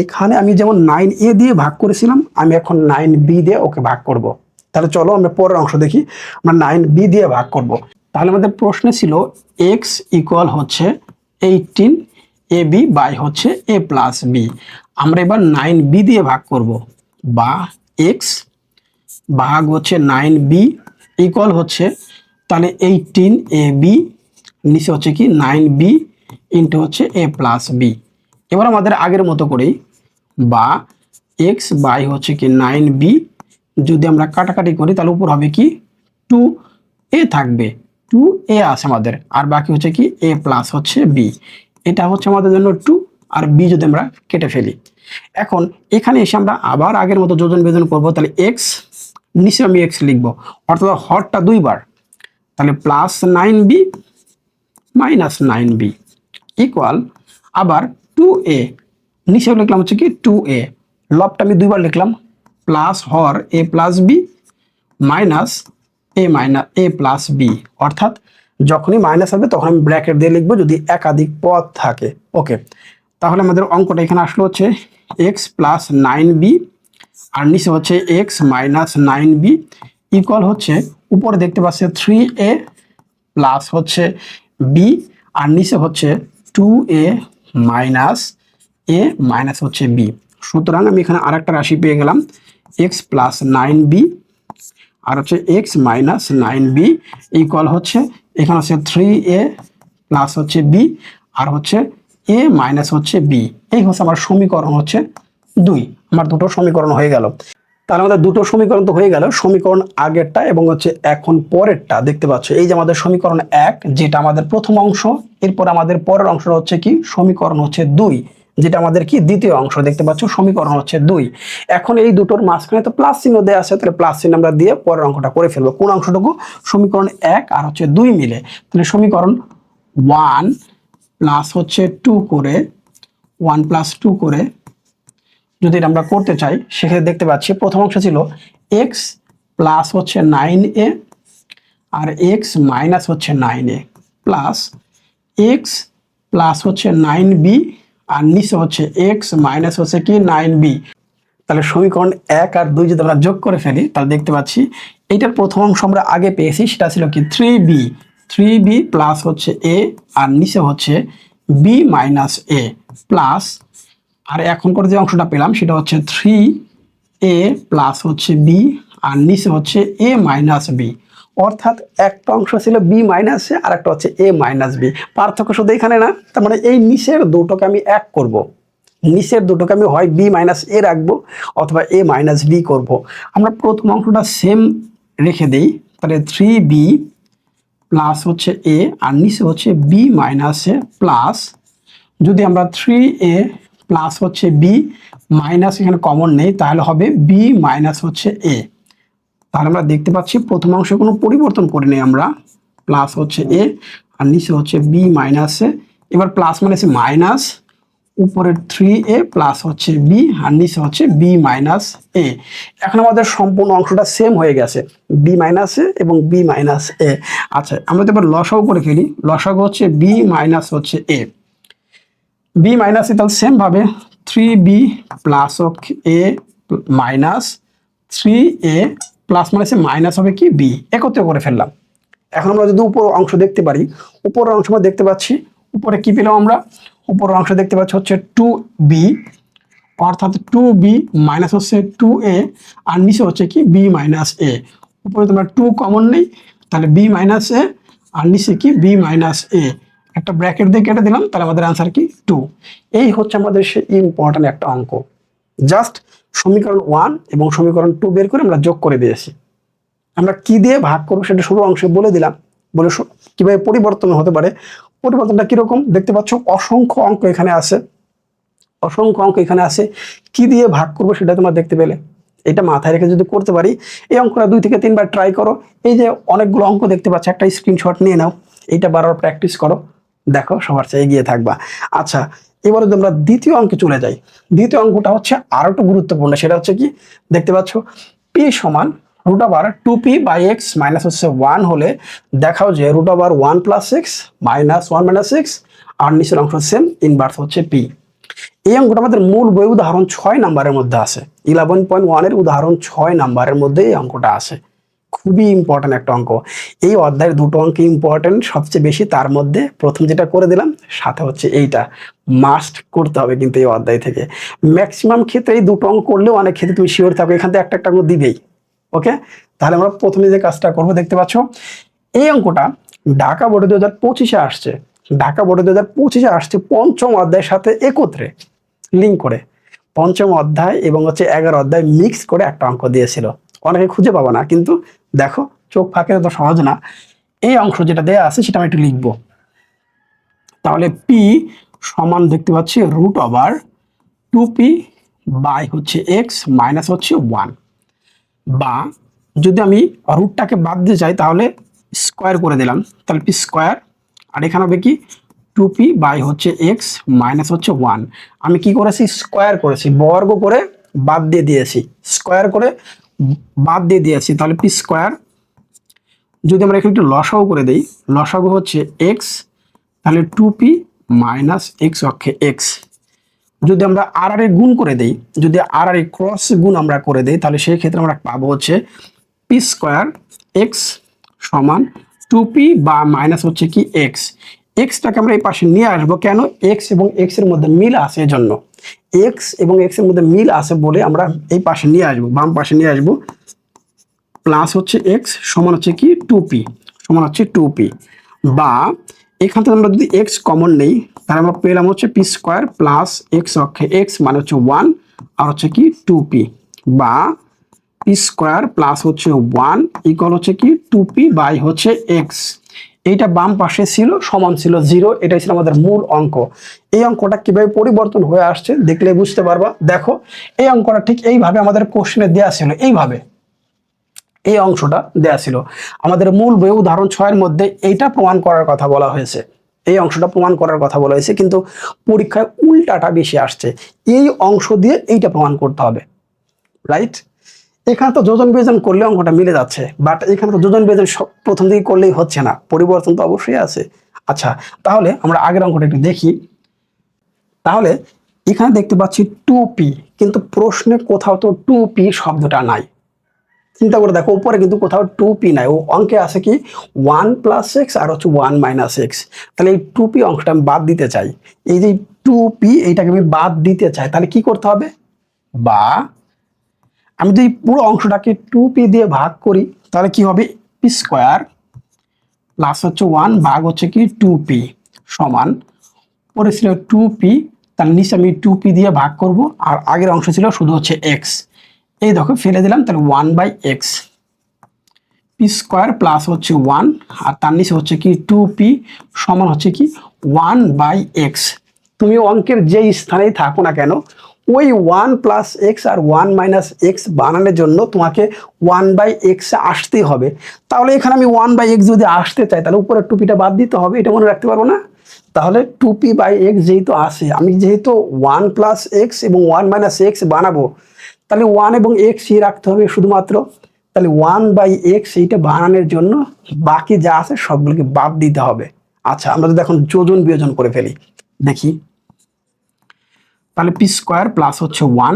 এখানে আমি যেমন 9a দিয়ে ভাগ করেছিলাম, আমি এখন 9b দিয়ে ওকে ভাগ করব। তাহলে চলো আমরা পরের অংশ দেখি। আমরা 9b দিয়ে ভাগ করব। তাহলে আমাদের প্রশ্নে ছিল x ইকুয়াল হচ্ছে 18ab বাই হচ্ছে a প্লাস বি। আমরা এবার 9b দিয়ে ভাগ করব, বা x ভাগ হচ্ছে 9b ইকুয়াল হচ্ছে, তাহলে 18ab নিচে হচ্ছে কি 9b ইন্টু হচ্ছে a প্লাস বি। এবার আমাদের আগের মতো করেই, বা x বাই হচ্ছে কি 9b, যদি আমরা কাটাকাটি করি তাহলে উপর হবে কি 2a থাকবে, 2a আছে আমাদের, আর বাকি হচ্ছে কি a প্লাস হচ্ছে b। এটা হচ্ছে আমাদের জন্য 2, আর b যদি আমরা কেটে ফেলি। এখন এখানে এসে আমরা আবার আগের মতো যোজন বিয়োজন করবো। তাহলে x, নিচে আমি x লিখবো, অর্থাৎ হরটা দুইবার, তাহলে plus 9b minus 9b equal আবার 2a, নিচেও লিখলাম হচ্ছে কি 2a, লবটা আমি দুইবার লিখলাম, প্লাস হর a plus B minus a plus B, অর্থাৎ যখনই মাইনাস হবে তখন আমি ব্র্যাকেট দিয়ে লিখবো যদি একাধিক পদ থাকে। ওকে, তাহলে আমাদের অঙ্কটা এখানে আসলো হচ্ছে x প্লাস 9b আর নিচে হচ্ছে x মাইনাস 9b ইকুয়াল হচ্ছে, উপরে দেখতে পাচ্ছে 3a প্লাস হচ্ছে b আর নিচে হচ্ছে 2a মাইনাস a মাইনাস হচ্ছে b। সুতরাং আমি এখানে আরেকটা রাশি পেয়ে গেলাম, x প্লাস 9b আর হচ্ছে x মাইনাস 9b ইকুয়াল হচ্ছে, এখানে হচ্ছে 3a প্লাস হচ্ছে b আর হচ্ছে a মাইনাস হচ্ছে b। এই হচ্ছে আমার সমীকরণ হচ্ছে 2। আমার দুটো সমীকরণ হয়ে গেল। তাহলে আমাদের দুটো সমীকরণ তো হয়ে গেল, সমীকরণ আগেরটা এবং হচ্ছে এখন পরেরটা। দেখতে পাচ্ছ এই যে আমাদের সমীকরণ 1, যেটা আমাদের প্রথম অংশ, এরপর আমাদের পরের অংশটা হচ্ছে কি সমীকরণ হচ্ছে 2, যেটা আমাদের কি দ্বিতীয় অংশ। দেখতে পাচ্ছ সমীকরণ হচ্ছে 2। এখন এই দুটোর মাঝখানে তো প্লাস চিহ্ন দেওয়া আছে, তাহলে প্লাস চিহ্ন আমরা দিয়ে পরের অঙ্কটা করে ফেলবো। কোন অংশটুকু? সমীকরণ 1 আর হচ্ছে 2 মিলে। তাহলে সমীকরণ 1 প্লাস হচ্ছে 2 করে, 1 প্লাস 2 করে যদি এটা আমরা করতে চাই, সেক্ষেত্রে দেখতে পাচ্ছি প্রথম অংশ ছিল x প্লাস হচ্ছে 9a আর x মাইনাস হচ্ছে 9a প্লাস x প্লাস হচ্ছে 9b আর নিচে হচ্ছে x মাইনাস হচ্ছে কি 9b। তাহলে সমীকরণ 1 আর 2 যদি আমরা যোগ করে ফেলি, তাহলে দেখতে পাচ্ছি এইটার প্রথম অংশ আমরা আগে পেয়েছি, সেটা ছিল কি 3b প্লাস হচ্ছে a আর নিচে হচ্ছে b মাইনাস a প্লাস, আর এখন করে যে অংশটা পেলাম সেটা হচ্ছে 3a প্লাস হচ্ছে b আর নিচে হচ্ছে a মাইনাস b, অর্থাৎ একটা অংশ ছিল বি মাইনাস এ আর একটা হচ্ছে এ মাইনাস বি, পার্থক্য শুধু এখানে না, তার মানে এই নিচের দুটোকে আমি এক করব, নিচের দুটোকে আমি হয় বি মাইনাস এ রাখবো অথবা এ মাইনাস বি করবো। আমরা প্রথম অংশটা সেম রেখে দিই, তাহলে 3b প্লাস হচ্ছে এ আর নিচে হচ্ছে বি মাইনাস এ প্লাস, যদি আমরা 3a প্লাস হচ্ছে বি মাইনাস এখানে কমন নেই তাহলে হবে বি মাইনাস হচ্ছে এ। তাহলে আমরা দেখতে পাচ্ছি প্রথম অংশে কোনো পরিবর্তন করিনি আমরা, প্লাস হচ্ছে এ আর নিচে হচ্ছে বি মাইনাস এ। এবার প্লাস মাইনাসে মাইনাস, উপরে 3a প্লাস হচ্ছে বি আর নিচে হচ্ছে বি মাইনাস এ। এখন আমাদের সম্পূর্ণ অংশটা সেম হয়ে গেছে, বি মাইনাস এ এবং বি মাইনাস এ। আচ্ছা আমরা তো এবার লসাগু করে ফেলি, লসাগু হচ্ছে বি মাইনাস হচ্ছে এ, বি মাইনাস এ, তাহলে সেম ভাবে 3b প্লাস এ মাইনাস 3a প্লাস মাইনাসে মাইনাস হবে কি বি, একত্রে করে ফেললাম। এখন আমরা যদি উপর অংশ দেখতে পারি, উপরের অংশ আমরা দেখতে পাচ্ছি, উপরে কি পেলাম আমরা, উপরের অংশ দেখতে পাচ্ছি হচ্ছে 2b, অর্থাৎ 2b মাইনাস হচ্ছে 2a আর নিচে হচ্ছে কি b মাইনাস এ। উপরে তোমরা 2 কমন নেই, তাহলে b মাইনাস এ আর নিচে কি b মাইনাস এ, একটা ব্র্যাকেট দিয়ে কেটে দিলাম, তাহলে আমাদের আনসার কি 2। এই হচ্ছে আমাদের সে ইম্পর্টেন্ট একটা অঙ্ক, জাস্ট সমীকরণ 1 এবং সমীকরণ 2 বের করে আমরা যোগ করে দিয়েছি। আমরা কি দিয়ে ভাগ করবো সেটা শুরু অংশে বলে দিলাম, বলে কিভাবে পরিবর্তন হতে পারে। পরিবর্তনটা কিরকম দেখতে পাচ্ছ, অসংখ্য অঙ্ক এখানে আছে, অসংখ্য অঙ্ক এখানে আছে, কি দিয়ে ভাগ করবো সেটা তোমরা দেখতে পেলে। এটা মাথায় রেখে যদি করতে পারি, এই অঙ্কটা 2 থেকে 3 বার ট্রাই করো। এই যে অনেকগুলো অঙ্ক দেখতে পাচ্ছ, একটা স্ক্রিনশট নিয়ে নাও, এইটা বারবার প্র্যাকটিস করো, দেখো সবার চেয়ে এগিয়ে থাকবা। আচ্ছা এবারে আমরা দ্বিতীয় অঙ্কে চলে যাই। দ্বিতীয় অঙ্কটা হচ্ছে আরো একটু গুরুত্বপূর্ণ, সেটা হচ্ছে কি দেখতে পাচ্ছ, পি সমান root over 2p by x minus হচ্ছে 1 হলে দেখাও যে root over 1 plus x minus 1 minus x আর নিচের অংশ সেম ইনভার্স হচ্ছে পি। এই অঙ্কটা আমাদের মূল বই উদাহরণ 6 নাম্বারের মধ্যে আছে, 11.1 এর উদাহরণ 6 নাম্বারের মধ্যে এই অঙ্কটা আছে। খুবই ইম্পর্টেন্ট একটা অঙ্ক, এই অধ্যায়ের দুটো অঙ্ক ইম্পর্টেন্ট সবচেয়ে বেশি, তার মধ্যে প্রথম যেটা করে দিলাম সাথে হচ্ছে এইটা মাস্ট করতে হবে কিন্তু এই অধ্যায় থেকে। ম্যাক্সিমাম ক্ষেত্রে এই দুটো অঙ্ক করলেও অনেক ক্ষেত্রে তুমি শিওর থাকো এখান থেকে একটা একটা অঙ্ক দিবেই। ওকে, তাহলে আমরা প্রথমে যে কাজটা করবো দেখতে পাচ্ছ, এই অঙ্কটা ঢাকা বোর্ডে 2025-এ আসছে, ঢাকা বোর্ডে 2025-এ আসছে পঞ্চম অধ্যায়ের সাথে একত্রে লিঙ্ক করে, পঞ্চম অধ্যায় এবং হচ্ছে 11 অধ্যায় মিক্স করে একটা অঙ্ক দিয়েছিল। অনেকে খুঁজে পাবো না, কিন্তু দেখো চোখ ফাঁকে তো সহজ না। এই অংশ যেটা দেয়া আছে সেটা আমি একটু লিখবো, তাহলে পি সমান দেখতে পাচ্ছি রুট ওভার 2p বাই হচ্ছে এক্স মাইনাস হচ্ছে 1, বা যদি আমি রুটটাকে বাদ দিতে চাই তাহলে স্কোয়ার করে দিলাম, তাহলে পি স্কোয়ার, আর এখানে হবে কি 2p বাই হচ্ছে এক্স মাইনাস হচ্ছে 1। আমি কি করেছি, স্কোয়ার করেছি, বর্গ করে বাদ দিয়ে দিয়েছি, স্কোয়ার করে বাদ দিয়ে দিয়েছি, তাহলে পি স্কোয়ার। যদি আমরা এখানে একটু লসাগু করে দেই, লসাগু হচ্ছে এক্স, তাহলে 2p মাইনাস এক্স অক্ষে এক্স। যদি আমরা আর আর গুণ করে দেই, যদি আর আর ক্রস গুণ আমরা করে দেই, তাহলে সেই ক্ষেত্রে আমরা পাবো হচ্ছে পি স্কোয়ার এক্স সমান 2p বা মাইনাস হচ্ছে কি এক্স। এক্সটাকে আমরা এই পাশে নিয়ে আসবো, কেন, এক্স এবং এক্স এর মধ্যে মিল আছে এজন্য, এক্স এবং এক্স এর মধ্যে মিল আছে বলে আমরা এই পাশে নিয়ে আসবো, বাম পাশে নিয়ে আসবো, প্লাস হচ্ছে এক্স সমান হচ্ছে কি 2p, সমান হচ্ছে 2p, বা এখান থেকে আমরা যদি এক্স কমন নেই তাহলে আমরা পেলাম হচ্ছে পি স্কোয়ার প্লাস এক্স অক্ষে এক্স মানে হচ্ছে 1 আর হচ্ছে কি 2p, বা পি স্কোয়ার প্লাস হচ্ছে 1 ইকুয়াল হচ্ছে কি 2p বাই হচ্ছে এক্স। এইটা বাম পাশে ছিল, সমান ছিল 0, এটাই ছিল আমাদের মূল অঙ্ক। এই অঙ্কটা কিভাবে পরিবর্তন হয়ে আসছে দেখলে বুঝতে পারবা। দেখো এই অঙ্কটা ঠিক এইভাবে আমাদের কোশ্চেনে দেওয়া ছিল, এইভাবে এই অংশটা দেয়া ছিল আমাদের মূল বই উদাহরণ 6 এর মধ্যে, এইটা প্রমাণ করার কথা বলা হয়েছে, এই অংশটা প্রমাণ করার কথা বলা হয়েছে, কিন্তু পরীক্ষায় উল্টাটা বেশি আসছে, এই অংশ দিয়ে এইটা প্রমাণ করতে হবে, রাইট। এখানে তো যোজন বিয়োজন করলে অঙ্কটা মিলে যাচ্ছে, বাট এখানে তো যোজন বিয়োজন প্রথম দিকে করলেই হচ্ছে না, পরিবর্তন তো অবশ্যই আছে। আচ্ছা তাহলে আমরা আগের অঙ্কটা একটু দেখি, তাহলে এখানে দেখতে পাচ্ছি 2p, কিন্তু প্রশ্নে কোথাও তো 2p শব্দটা নাই। চিন্তা করে দেখো উপরে কিন্তু কোথাও 2p নাই, ও অঙ্কে আছে কি 1 প্লাস এক্স আর হচ্ছে 1 মাইনাস এক্স। তাহলে এই 2p অংশটা আমি বাদ দিতে চাই, এই যে 2p এইটাকে আমি বাদ দিতে চাই, তাহলে কি করতে হবে, বা আমি যদি পুরো অংশটাকে 2p দিয়ে ভাগ করি তাহলে কি হবে, পি স্কোয়ার প্লাস হচ্ছে 1 ভাগ হচ্ছে কি 2p সমান পরে ছিল 2p, তার নিচে আমি 2p দিয়ে ভাগ করব, আর আগের অংশ ছিল শুধু হচ্ছে x। এই দেখো ফেলে দিলাম, তাহলে 1/x পি স্কোয়ার প্লাস হচ্ছে 1 আর তার নিচে হচ্ছে কি 2p সমান হচ্ছে কি 1/x। তুমি অঙ্কের যে স্থানেই থাকো না কেন, ওই 1 প্লাস এক্স আর 1 মাইনাস এক্স বানানোর জন্য তোমাকে 1/x আসতেই হবে। তাহলে এখানে আমি 1/x যদি আসতে চাই, তাহলে উপরে 2pটা বাদ দিতে হবে, এটা মনে রাখতে পারবো না? তাহলে 2p/x যেহেতু আসে, আমি যেহেতু 1 প্লাস এক্স এবং 1 মাইনাস এক্স বানাবো, তাহলে 1 এবং x ই রাখতে হবে শুধুমাত্র। তাহলে 1/x এইটা বানানোর জন্য বাকি যা আছে সবগুলোকে বাদ দিতে হবে। আচ্ছা, আমরা যদি এখন যোজন বিয়োজন করে ফেলি, দেখি। তাহলে পি স্কোয়ার প্লাস হচ্ছে 1,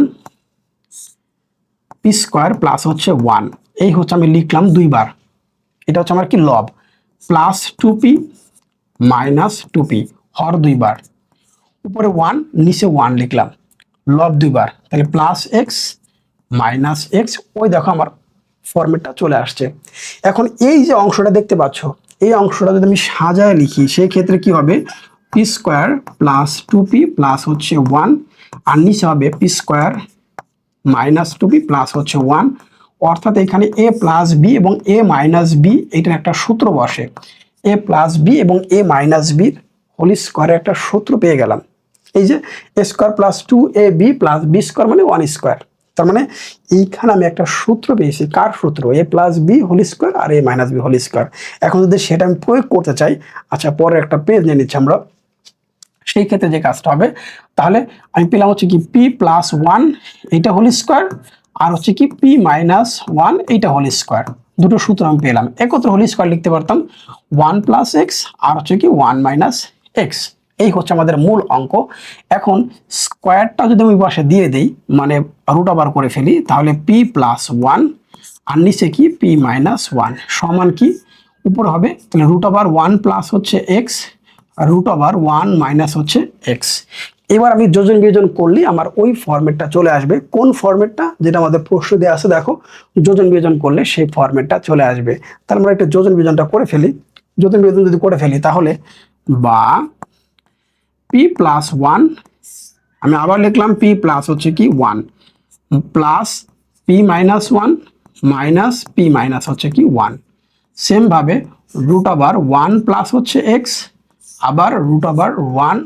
পি স্কোয়ার প্লাস হচ্ছে 1, এই হচ্ছে আমি লিখলাম দুইবার, এটা হচ্ছে আমার কি লব, প্লাস 2p মাইনাস 2p হর দুইবার, উপরে 1 নিচে 1 লিখলাম, লব দুইবার, তাহলে প্লাস এক্স মাইনাস এক্স। ওই দেখো আমার ফরম্যাটটা চলে আসছে। এখন এই যে অংশটা দেখতে পাচ্ছ, এই অংশটা যদি আমি সাজায় লিখি, সেই ক্ষেত্রে কি হবে, P square plus 2p plus হচ্ছে 1, আর নিচে হবে P square minus 2p plus হচ্ছে 1। অর্থাৎ এখানে এ প্লাস বি এবং এ মাইনাস বি এইটার একটা সূত্র বসে, এ প্লাস বি এবং এ মাইনাস বির হোল স্কোয়ারের একটা সূত্র পেয়ে গেলাম। এই যে A square plus 2ab plus B square মানে 1 স্কোয়ার। তার মানে এইখানে আমি একটা সূত্র পেয়েছি, কার সূত্র, এ প্লাস বি হোল স্কোয়ার আর এ মাইনাস বি হোল স্কোয়ার। এখন যদি সেটা আমি প্রয়োগ করতে চাই, আচ্ছা পরে একটা পেজ নিয়ে নিচ্ছি আমরা, সেই ক্ষেত্রে যে কাজটা হবে, তাহলে আমি পেলাম হচ্ছে কি পি প্লাস 1 এইটা হোল স্কোয়ার, আর হচ্ছে কি পি মাইনাস 1 এইটা হোল স্কোয়ার। দুটো সূত্র আমি পেলাম, একত্র হোল স্কোয়ার লিখতে পারতাম 1 প্লাস এক্স আর হচ্ছে কি 1 মাইনাস এক্স। এই হচ্ছে আমাদের মূল অঙ্ক। এখন স্কোয়ারটা যদি আমি পাশে দিয়ে দিই, মানে রুট ওভার করে ফেলি, তাহলে পি প্লাস 1 আর নিচে কি পি মাইনাস 1 সমান কি উপর হবে, তাহলে রুট ওভার 1 প্লাস হচ্ছে এক্স রুট ওভার 1 মাইনাস হচ্ছে এক্স। এবার আমি যোজন বিয়োজন করলে আমার ওই ফরম্যাটটা চলে আসবে। কোন ফরম্যাটটা, যেটা আমাদের প্রশ্ন দেওয়া আছে, দেখো যোজন বিয়োজন করলে সেই ফরম্যাটটা চলে আসবে। তাহলে আমরা একটা যোজন বিয়োজনটা করে ফেলি। যোজন বিয়োজন যদি করে ফেলি, তাহলে বা পি প্লাস 1, আমি আবার লিখলাম পি প্লাস হচ্ছে কি 1 plus P minus 1 minus P minus হচ্ছে কি 1। সেম ভাবে রুট ওভার 1 প্লাস হচ্ছে এক্স, আবার রুট ওভার 1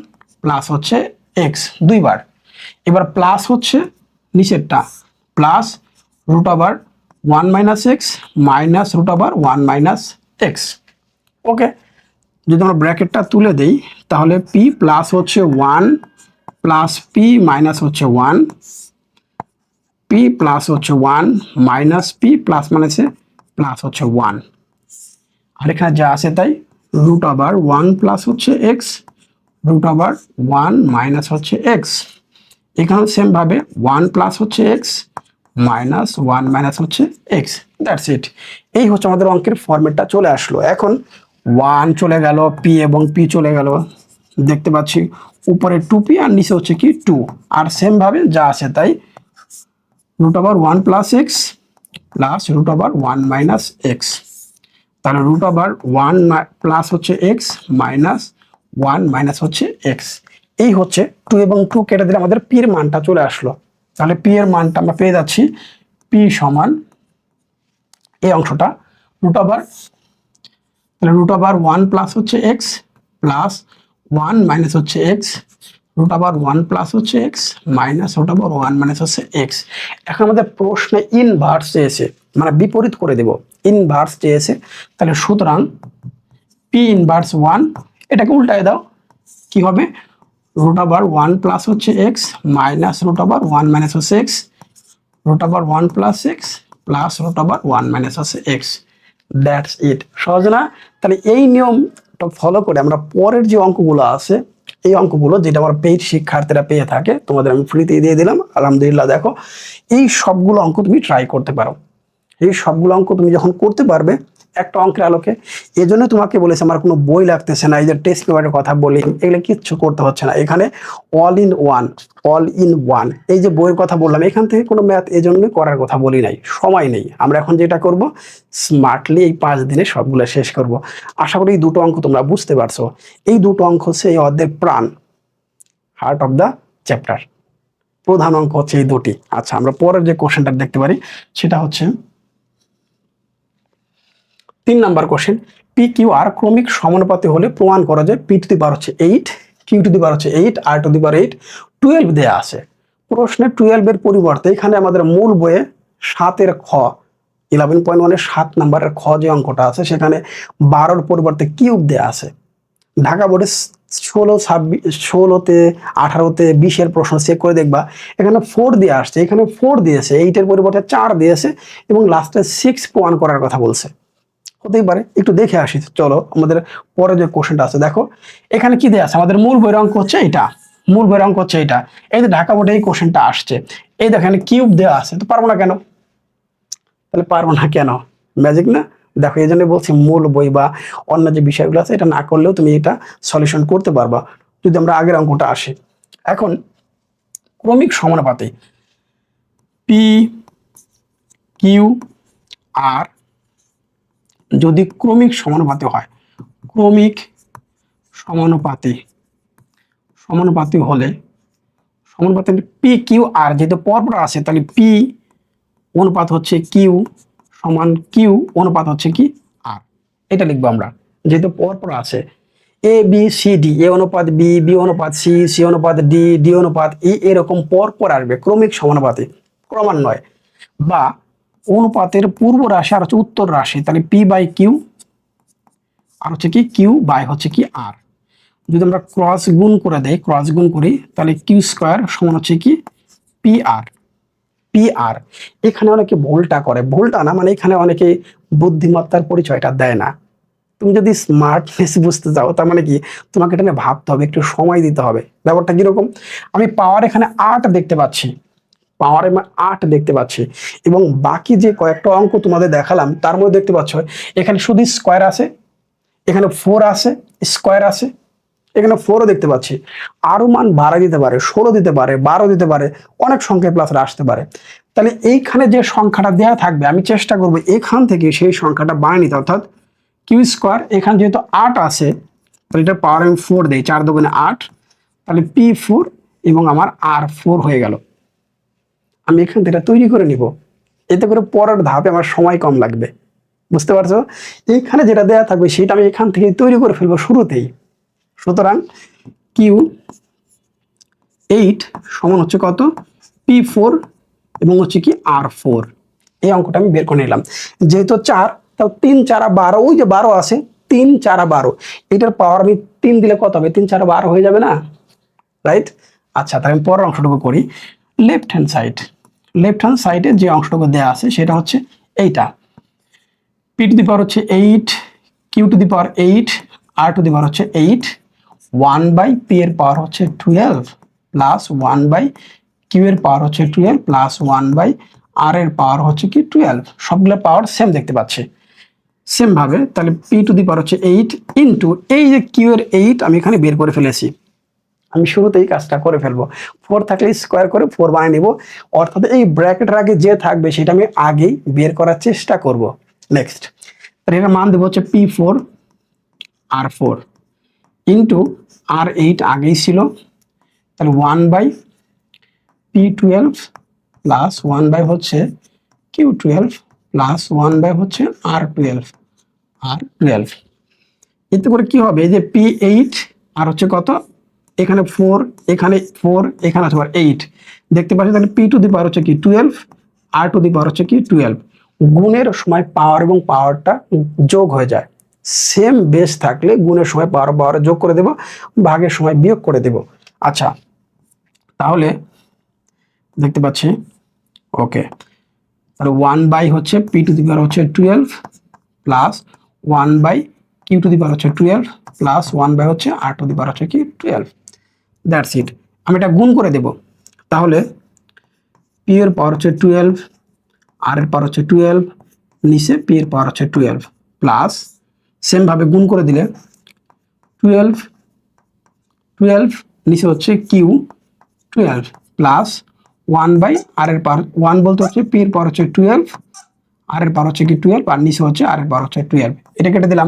প্লাস হচ্ছে এক্স দুইবার। এবার প্লাস হচ্ছে নিচেরটা plus root over 1 minus X minus root over 1 minus X. Okay, যদি আমরা ব্র্যাকেটটা তুলে দেই, তাহলে পি প্লাস হচ্ছে 1 প্লাস পি মাইনাস হচ্ছে 1, পি প্লাস হচ্ছে 1 মাইনাস পি প্লাস মাইনাসে প্লাস হচ্ছে 1, আর এখানে যা আছে তাই, রুট ওভার 1 প্লাস হচ্ছে এক্স রুট ওভার 1 মাইনাস হচ্ছে এক্স। এখানেও সেম ভাবে 1 প্লাস হচ্ছে এক্স মাইনাস 1 মাইনাস হচ্ছে এক্স। দ্যাটস ইট। এই হচ্ছে আমাদের অঙ্কের ফরম্যাটটা চলে আসলো। এখন 1 চলে গেল, পি এবং পি চলে গেল, দেখতে পাচ্ছি উপরে 2p আর নিচে হচ্ছে কি 2, আর সেম ভাবে যা আছে তাই, root over 1 plus X plus root over 1 minus X. তাহলে রুট ওভার 1 প্লাস হচ্ছে এক্স মাইনাস 1 মাইনাস হচ্ছে এক্স। এই হচ্ছে 2 এবং 2 কেটে দিলে আমাদের পি এর মানটা চলে আসলো। তাহলে পি এর মানটা আমরা পেয়ে যাচ্ছি, পি সমান এই অংশটা রুট ওভার, তাহলে রুট ওভার 1 প্লাস হচ্ছে এক্স প্লাস 1 মাইনাস হচ্ছে এক্স রুট ওভার 1 প্লাস হচ্ছে X minus root over 1 minus হচ্ছে এক্স। এখন আমাদের প্রশ্নে ইনভার্স চেয়েছে, মানে বিপরীত করে দেব, ইনভার্স চেয়েছে। তাহলে সুতরাং পি ইনভার্স 1, এটাকে উল্টায় দাও, কি হবে, রুট ওভার 1 প্লাস হচ্ছে X minus root over 1 minus হচ্ছে X root over 1 plus X plus root over 1 minus হচ্ছে এক্স। That's it. সহজ না? তাহলে এই নিয়মটা ফলো করে আমরা পরের যে অঙ্কগুলো আছে, এই অঙ্কগুলো যেটা আমার পেইড শিক্ষার্থীরা পেয়ে থাকে, তোমাদের আমি ফ্রিতে দিয়ে দিলাম। আলহামদুলিল্লাহ, দেখো এই সবগুলো অঙ্ক তুমি ট্রাই করতে পারো। এই সবগুলো অঙ্ক তুমি যখন করতে পারবে, একটা অঙ্কের আলোকে। এই জন্য তোমাকে বলেছে আমার কোনো বই লাগতেছে না, এই যে টেস্ট পেপারের কথা বলি এগুলো কিচ্ছু করতে হচ্ছে না, এখানে all in one, all in one. এই যে বইয়ের কথা বললাম এখান থেকে কোনো ম্যাথ এই জন্যই করার কথা বলি নাই, সময় নেই। আমরা এখন যেটা করব স্মার্টলি এই 5 দিনে সবগুলো শেষ করব। আশা করি এই দুটো অঙ্ক তোমরা বুঝতে পারছো। এই দুটো অঙ্ক হচ্ছে এই অধ্যায়ের প্রাণ, হার্ট অফ দ্য চ্যাপ্টার। প্রধান অঙ্ক হচ্ছে এই দুটি। আচ্ছা, আমরা পরের যে কোশ্চেনটা দেখতে পারি সেটা হচ্ছে 3 number question. P Q R ক্রমিক সমানুপাতি হলে প্রমাণ করা যায় পি টু দি পাওয়ার হচ্ছে 8, কিউ টু দি পাওয়ার হচ্ছে 8, আর টু দি পাওয়ার 8, 12 দেয়া আছে। প্রশ্নে 12 এর পরিবর্তে এখানে আমাদের মূল বইয়ে 7 এর খ 11.1 এর 7 নাম্বারের খ যে অঙ্কটা আছে সেখানে 12 পরিবর্তে কিউব দেয়া আছে। ঢাকা বোর্ডে 16তে 18তে 20 প্রশ্ন চেক করে দেখবা এখানে 4 দিয়ে আসছে, এখানে 4 দিয়েছে, 8 এর পরিবর্তে 4 দিয়েছে এবং লাস্টে 6 প্রমাণ করার কথা বলছে। হতেই পারে, একটু দেখে আসি। চলো আমাদের পরে যে কোশ্চেনটা আছে দেখো এখানে কি দেয়া আছে। আমাদের মূল বইয়ের অঙ্ক হচ্ছে এটা, মূল বইয়ের অঙ্ক হচ্ছে এটা। এই যে ঢাকা বোর্ডে এই কোশ্চেনটা আসছে, এই দেখো এখানে কিউব দেওয়া আছে, তো পারবো না কেন? তাহলে পারবো না কেন? ম্যাজিক না? দেখো এই জন্য বলছি মূল বই বা অন্য যে বিষয়গুলো আছে এটা না করলেও তুমি এটা সলিউশন করতে পারবা যদি আমরা আগের অঙ্কটা আসি। এখন ক্রমিক সমানুপাতে পি কিউ আর যদি ক্রমিক সমানুপাতি হয়, ক্রমিক সমানুপাতি সমানুপাতি হলে সমানুপাতি পি কিউ আর যেহেতু পরপর আছে তাহলে পি অনুপাত হচ্ছে কিউ সমান কিউ অনুপাত হচ্ছে কি আর, এটা লিখবো আমরা যেহেতু পরপর আছে। এ বি সি ডি, এ অনুপাত বি, বি অনুপাত সি, সি অনুপাত ডি, ডি অনুপাত ই, এরকম পরপর আসবে ক্রমিক সমানুপাতে, ক্রমান্বয়ে। বা অনুপাতের পূর্ব রাশি আর হচ্ছে উত্তর রাশি, তাহলে পি বাই কিউ আর হচ্ছে কি কিউ বাই হচ্ছে কি আর। যদি আমরা ক্রস গুণ করে দেই, ক্রস গুণ করি তাহলে কিউ স্কোয়ার সমান হচ্ছে কি পি আর। পি আর এখানে অনেকে ভুলটা করে, ভুলটা না মানে এখানে অনেকে বুদ্ধিমত্তার পরিচয়টা দেয় না। তুমি যদি স্মার্টনেস বুঝতে চাও তার মানে কি তোমাকে এটা নিয়ে ভাবতে হবে, একটু সময় দিতে হবে। ব্যাপারটা কিরকম, আমি পাওয়ার এখানে 8 দেখতে পাচ্ছি, পাওয়ারে 8 দেখতে পাচ্ছি এবং বাকি যে কয়েকটা অঙ্ক তোমাদের দেখালাম তার মধ্যে দেখতে পাচ্ছ এখানে শুধু স্কোয়ার আছে, এখানে 4 আছে, স্কোয়ার আছে, এখানে 4ও দেখতে পাচ্ছি। আরো মান 12 দিতে পারে, 16 দিতে পারে, 12 দিতে পারে, অনেক সংখ্যায় প্লাসরা আসতে পারে। তাহলে এইখানে যে সংখ্যাটা দেওয়া থাকবে আমি চেষ্টা করবো এখান থেকে সেই সংখ্যাটা বানিয়ে নিতে, অর্থাৎ কিউ স্কোয়ার এখানে যেহেতু 8 আছে তাহলে এটা পাওয়ার আমি 4 দিই, 4 দুগুণে 8, তাহলে পি 4 এবং আমার আর 4 হয়ে গেল। আমি এখান থেকে তৈরি করে নিব, এতে করে পরের ধাপে আমার সময় কম লাগবে। বুঝতে পারছো? এইখানে যেটা দেওয়া থাকবে সেটা আমি এখান থেকে তৈরি করে ফেলবো শুরুতেই। সুতরাং কিউ 8 সমান হচ্ছে কত, পি 4 এবং হচ্ছে কি আর 4। এই অঙ্কটা আমি বের করে নিলাম। যেহেতু 4 তাও 3 4 12, ওই যে 12 আছে 3 4 12, এটার পাওয়ার আমি 3 দিলে কত হবে, 3 4 12 হয়ে যাবে না, রাইট? আচ্ছা, তাহলে আমি পরের অংশটুকু করি। Left hand side, left hand সাইডে যে অংশটুকু দেওয়া আছে সেটা হচ্ছে এইটা, পি টু দি পাওয়ার হচ্ছে 8, কিউ টু দি পাওয়ার 8, আর টু দি পাওয়ার হচ্ছে 8, 1 বাই পি এর পাওয়ার হচ্ছে 12 প্লাস 1 বাই কিউ এর পাওয়ার হচ্ছে 12 প্লাস 1 বাই আর এর পাওয়ার হচ্ছে কি 12। সবগুলো পাওয়ার সেম দেখতে পাচ্ছি। সেম ভাবে তাহলে পি টু দি পাওয়ার হচ্ছে 8 ইন্টু এই যে কিউ এর 8 আমি এখানে বের করে ফেলেছি, আমি শুরুতেই কাজটা করে ফেলবো। 4 থাকলে স্কোয়ার করে 4 বানিয়ে নিব, অর্থাৎ এই ব্র্যাকেটের আগে যে থাকবে সেটা আমি আগেই বের করার চেষ্টা করব। নেক্সট তাহলে এটার মান দেবো হচ্ছে পি 4 আর 4 ইন্টু আর 8 আগেই ছিল, তাহলে 1 বাই পি 12 প্লাস 1 বাই হচ্ছে কিউ 12 প্লাস 1 বাই হচ্ছে আর 12, আর 12। এতে করে কি হবে, এই যে পি 8 আর হচ্ছে কত, এখানে 4, এখানে 4, এখানে আছে 8 দেখতে পাচ্ছি। তাহলে পি টু দি পাওয়ার হচ্ছে কি 12, আর টু দি পাওয়ার হচ্ছে কি 12। গুণের সময় পাওয়ার এবং পাওয়ারটা যোগ হয়ে যায়। সেম বেস থাকলে গুণের সময় পাওয়ার পাওয়ার যোগ করে দেব, ভাগের সময় বিয়োগ করে দেব। আচ্ছা, তাহলে দেখতে পাচ্ছি ওকে, তাহলে 1 বাই হচ্ছে পি টু দি পাওয়ার হচ্ছে 12 plus 1 by Q to the power হচ্ছে 12 প্লাস 1 বাই হচ্ছে আর টু দি পাওয়ার হচ্ছে কি 12। That's it. আমি এটা গুণ করে দেব, তাহলে পি এর পাওয়ার হচ্ছে 12, আর এর পাওয়ার হচ্ছে 12, নিচে পি এর পাওয়ার হচ্ছে 12, প্লাস সেমভাবে গুণ করে দিলে 12 12 নিচে হচ্ছে কিউ 12 প্লাস 1/r ওয়ান বলতে হচ্ছে পি এর পাওয়ার হচ্ছে 12, আর এর পাওয়ার হচ্ছে কি 12, আর নিচে হচ্ছে আর এর পাওয়ার হচ্ছে 12। এটা কেটে দিলাম,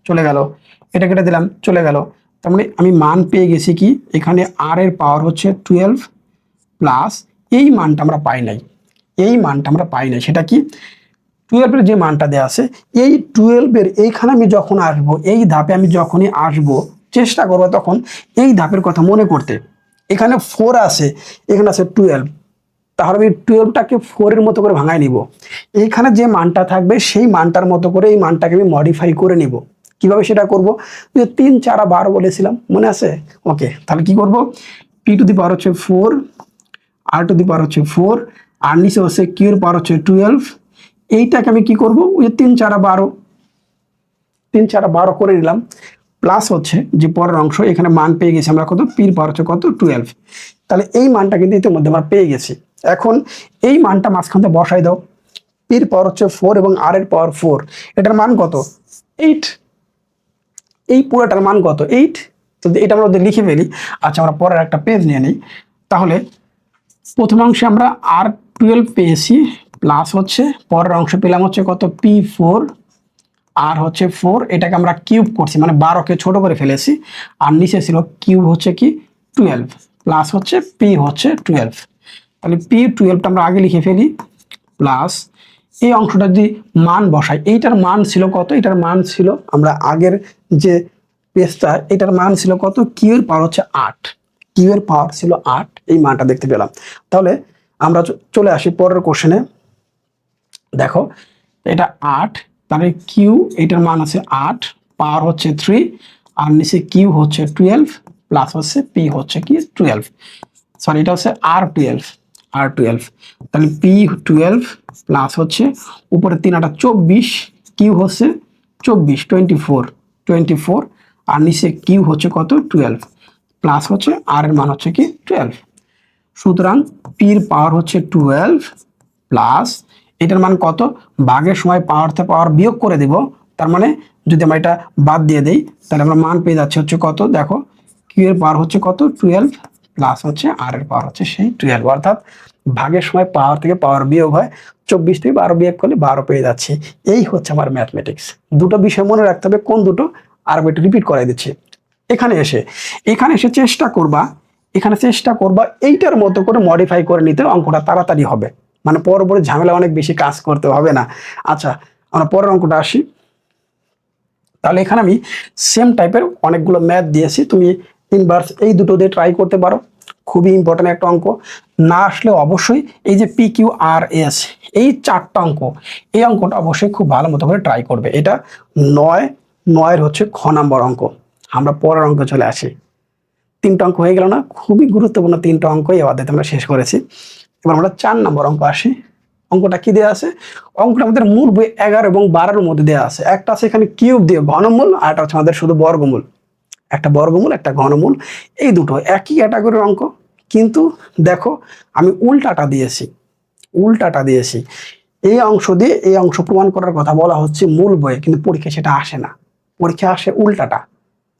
চলে গেল। এটা কেটে দিলাম, চলে গেল। তার মানে আমি মান পেয়ে গেছি কি, এখানে আর এর পাওয়ার হচ্ছে 12 প্লাস এই মানটা আমরা পাই নাই, এই মানটা আমরা পাই নাই। সেটা কি, 12-এর যে মানটা দেওয়া আছে, এই 12-এর এইখানে আমি যখন আসবো, এই ধাপে আমি যখনই আসবো, চেষ্টা করবো তখন এই ধাপের কথা মনে করতে। এখানে 4 আছে, এখানে আছে 12, তাহলে আমি 12টাকে 4-এর মতো করে ভাঙায় নিব। এইখানে যে মানটা থাকবে সেই মানটার মতো করে এই মানটাকে আমি মডিফাই করে নিব। কিভাবে সেটা করব, যে 3 4 12 বলেছিলাম, মনে আছে? ওকে, তাহলে কি করব, পি টু দি পাওয়ার হচ্ছে 4, আর টু দি পাওয়ার হচ্ছে 4, আর নিচে হচ্ছে কিউ এর পাওয়ার হচ্ছে 12। এইটাকে আমি কি করব, ওই 3 4 12, 3 4 12 করে নিলাম। প্লাস হচ্ছে যে পরের অংশ, এখানে মান পেয়ে গেছি আমরা কত, পির পাওয়ার হচ্ছে কত 12। তাহলে এই মানটা কিন্তু ইতিমধ্যে আমরা পেয়ে গেছি। এখন এই মানটা মাঝখান থেকে বসাই দাও। পির পাওয়ার হচ্ছে 4 এবং আর এর পাওয়ার 4, এটার মান কত, 8। এই পুরোটার মান কত, 8। তো এটা আমরা ওদের লিখে ফেলি। আচ্ছা, আমরা পরের একটা পেজ নিয়ে নিই। তাহলে প্রথম অংশে আমরা R12 পেয়েছি, প্লাস হচ্ছে পরের অংশ পেলাম হচ্ছে কত, P4, আর হচ্ছে 4, এটাকে আমরা কিউব করছি, মানে 12কে ছোট করে ফেলেছি। আর নিচে ছিল কিউব হচ্ছে কি 12, প্লাস হচ্ছে পি হচ্ছে 12। তাহলে P12টা আমরা আগে লিখে ফেলি, প্লাস এই অংশটা যদি মান বসাই, এইটার মান ছিল কত, এটার মান ছিল, আমরা আগের যে পেজটা, এটার মান ছিল কত, কিউ এর পাওয়ার হচ্ছে 8, কিউ এর পাওয়ার ছিল 8, এই মানটা দেখতে পেলাম। তাহলে আমরা চলে আসি পরের কোশ্চেনে। দেখো এটা 8, তাহলে কিউ, এটার মান আছে 8, পাওয়ার হচ্ছে 3, আর নিচে কিউ হচ্ছে 12, প্লাস হচ্ছে পি হচ্ছে কি 12, সরি এটা হচ্ছে R12। তাহলে P12 প্লাস হচ্ছে উপরে 3 8 24, কিউ হচ্ছে 24 24, আর নিচে কিউ হচ্ছে কত 12, প্লাস হচ্ছে আর এর মান হচ্ছে কি 12। সুতরাং পির পাওয়ার হচ্ছে 12 প্লাস এটার মান কত, ভাগের সময় পাওয়ার থেকে পাওয়ার বিয়োগ করে দেব। তার মানে যদি আমরা এটা বাদ দিয়ে দেই, তাহলে আমরা মান পেয়ে যাচ্ছে হচ্ছে কত, দেখো কিউ এর পাওয়ার হচ্ছে কত 12, প্লাস হচ্ছে আর এর পাওয়ার হচ্ছে সেই 12। অর্থাৎ ভাগের সময় পাওয়ার থেকে পাওয়ার বিয়োগ হয়, 24 থেকে 12 বিয়োগ করলে 12 পেয়ে যাচ্ছি। এই হচ্ছে আমার ম্যাথমেটিক্স। দুটো বিষয় মনে রাখতে হবে, কোন দুটো, আর একটু রিপিট করাই দিচ্ছি। এখানে এসে চেষ্টা করবা, এখানে চেষ্টা করবা এইটার মতো করে মডিফাই করে নিতে, অঙ্কটা তাড়াতাড়ি হবে, মানে পরবর্তী ঝামেলা অনেক বেশি কাজ করতে হবে না। আচ্ছা, আমরা পরের অঙ্কটা আসি। তাহলে এখানে আমি সেম টাইপের অনেকগুলো ম্যাথ দিয়েছি, তুমি ইনভার্স এই দুটো দিয়ে ট্রাই করতে পারো। খুবই ইম্পর্টেন্ট একটা অঙ্ক, না আসলে অবশ্যই এই যে পি কিউ আর এস, এই 4টা অঙ্ক, এই অঙ্কটা অবশ্যই খুব ভালো মতো করে ট্রাই করবে। এটা 9 হচ্ছে খ নাম্বার অঙ্ক। আমরা পরের অঙ্ক চলে আসি। 3টা অঙ্ক হয়ে গেল না, খুবই গুরুত্বপূর্ণ 3টা অঙ্কই আমাদের আমরা শেষ করেছি। এবার আমরা 4 নম্বর অঙ্ক আসি। অঙ্কটা কি দেওয়া আছে, অঙ্কটা আমাদের মূল বই 11 এবং 12-এর মধ্যে দেওয়া আছে। একটা আছে এখানে কিউব দিয়ে ঘনমূল, আর একটা হচ্ছে আমাদের শুধু বর্গমূল। একটা বর্গমূল, একটা ঘনমূল, এই দুটো একই ক্যাটাগরির অঙ্ক, কিন্তু দেখো আমি উল্টাটা দিয়েছি। এই অংশ দিয়ে এই অংশ প্রমাণ করার কথা বলা হচ্ছে মূল বইয়ে, কিন্তু পরীক্ষা সেটা আসে না, পরীক্ষা আসে উল্টাটা।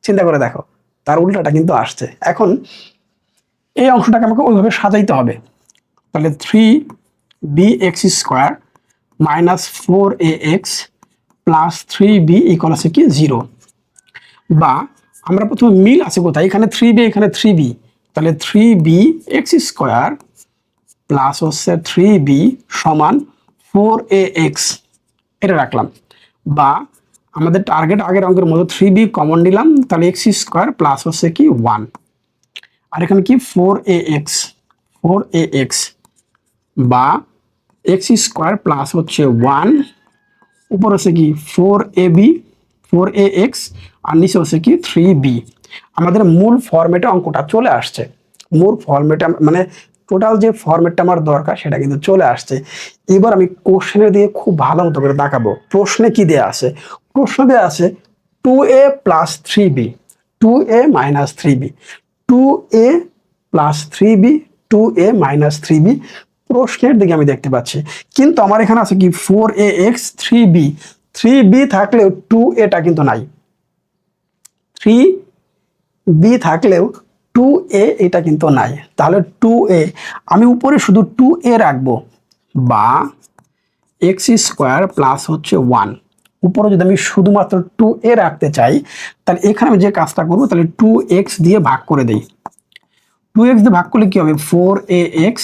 চিন্তা করে দেখো, তার উল্টাটা কিন্তু আসছে। এখন এই অংশটাকে আমাকে ওইভাবে সাজাইতে হবে। তাহলে 3bx² minus 4ax plus 3b equal আছে কি 0। বা আমরা প্রথমে মিল আছে কোথায়, এখানে 3b এখানে 3b, তাহলে 3bx² প্লাস হচ্ছে 3b সমান 4ax, এটা রাখলাম। বা আমাদের টার্গেট আগের অঙ্কের মতো 3b কমন নিলাম, তাহলে x² প্লাস হচ্ছে কি 1, আর এখানে কি 4ax বা x² প্লাস হচ্ছে 1, উপর হচ্ছে কি 4ax, আর নিচে হচ্ছে কি 3b। আমাদের মূল ফরম্যাটে অঙ্কটা চলে আসছে, মূল ফরম্যাটে মানে টোটাল যে ফরম্যাটটা আমার দরকার সেটা কিন্তু চলে আসছে। এবার আমি কোশ্চেনে দিয়ে খুব ভালো মতো করে দেখাবো। প্রশ্নে কি দেয়া আছে, প্রশ্ন দেয়া আছে 2a plus 3b, 2a minus 3b, 2a plus 3b, 2a minus 3b। প্রশ্নের দিকে আমি দেখতে পাচ্ছি, কিন্তু আমার এখানে আছে কি 4ax 3b, 3b থাকলেও 2a কিন্তু নাই, 3b থাকলেও 2a এটা কিন্তু নাই। তাহলে 2a আমি উপরে শুধু 2a রাখবো, বা এক্স স্কোয়ার প্লাস হচ্ছে 1, উপরে যদি আমি শুধুমাত্র 2a রাখতে চাই, তাহলে এখানে আমি যে কাজটা করবো, তাহলে 2x দিয়ে ভাগ করে দিই। 2x দিয়ে ভাগ করলে কি হবে, 4ax,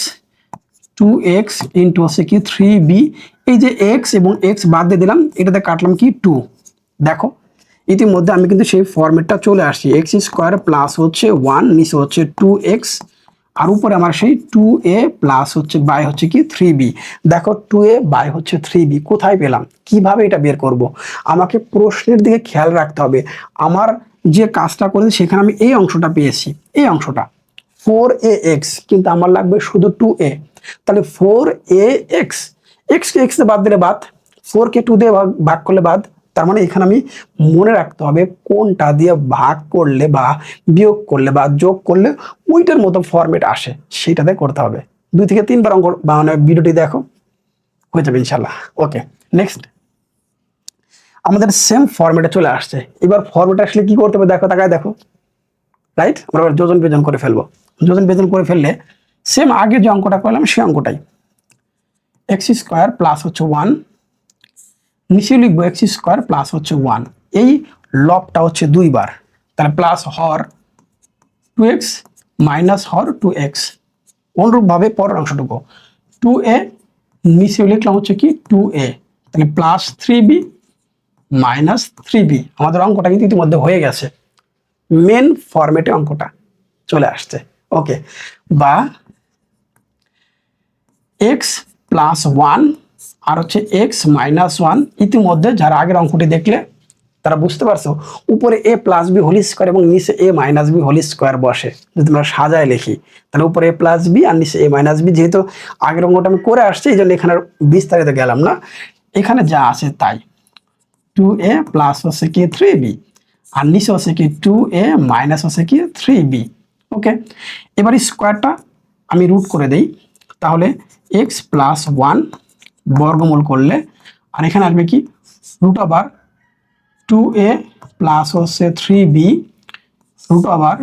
2x ইন্টু হচ্ছে কি 3b, এই যে x এবং x বাদ দিয়ে দিলাম, এটাতে কাটলাম কি 2। দেখো ইতিমধ্যে আমি কিন্তু সেই ফরম্যাটটা চলে আসছি, এক্স স্কোয়ার প্লাস হচ্ছে 1, নিচে হচ্ছে 2x, আর উপরে আমার সেই 2a প্লাস হচ্ছে বাই হচ্ছে কি 3b। দেখো 2a বাই হচ্ছে 3b কোথায় পেলাম, কিভাবে এটা বের করব, আমাকে প্রশ্নের দিকে খেয়াল রাখতে হবে। আমার যে কাজটা করেছি সেখানে আমি এই অংশটা পেয়েছি, এই অংশটা 4ax, কিন্তু আমার লাগবে শুধু 2a। তাহলে 4ax, x কে x দিয়ে বাদ দিলে বাদ, 4 কে 2 দিয়ে ভাগ করলে বাদ। তার মানে এখানে আমি মনে রাখতে হবে কোনটা দিয়ে ভাগ করলে বা বিয়োগ করলে বা যোগ করলে ওইটার মতো ফরম্যাট আসে, সেটাতে করতে হবে। 2 থেকে 3 বার অঙ্ক মানে ভিডিওটি দেখো, হয়ে যাবে ইনশাল্লাহ। ওকে, নেক্সট আমাদের সেম ফরম্যাটে চলে আসছে। এবার ফরম্যাট আসলে কি করতে হবে, দেখো তাকায় দেখো, রাইট? আমরা এবার যোজন বিয়োজন করে ফেলবো। যোজন বিয়োজন করে ফেললে সেম আগে যে অঙ্কটা করলাম সেই অঙ্কটাই, এক্স স্কোয়ার প্লাস হচ্ছে 1, নিচে লিখবো এক্স স্কোয়ার প্লাস হচ্ছে 1, এই লবটা হচ্ছে 2 বার, তাহলে প্লাস হর 2x মাইনাস হর 2x। অনুরূপভাবে পরের অংশটুকু 2a, নিচে লিখলাম হচ্ছে কি 2a, তাহলে প্লাস 3b মাইনাস 3b। আমাদের অঙ্কটা কিন্তু ইতিমধ্যে হয়ে গেছে, মেন ফরম্যাটে অঙ্কটা চলে আসছে। ওকে, বা x প্লাস 1 আর হচ্ছে x মাইনাস 1। ইতিমধ্যে যারা আগের অঙ্কটি দেখলে তারা বুঝতে পারছো, উপরে a plus B whole square এবং নিচে a minus B whole square বসে। যদি আমরা সাজায় লিখি তাহলে উপরে a প্লাস বি আর নিচে a মাইনাস বি, যেহেতু আগের অঙ্কটা আমি করে আসছি এই জন্য এখানে বিস্তারিত গেলাম না, এখানে যা আছে তাই। 2a প্লাস হচ্ছে কি 3b আর নিচে হচ্ছে কি 2a মাইনাস হচ্ছে কি 3b। ওকে, এবার স্কোয়ারটা আমি রুট করে দেই, তাহলে x প্লাস 1 বর্গমূল করলে, আর এখানে আসবে কি রুট ওভার 2a প্লাস হচ্ছে 3b root over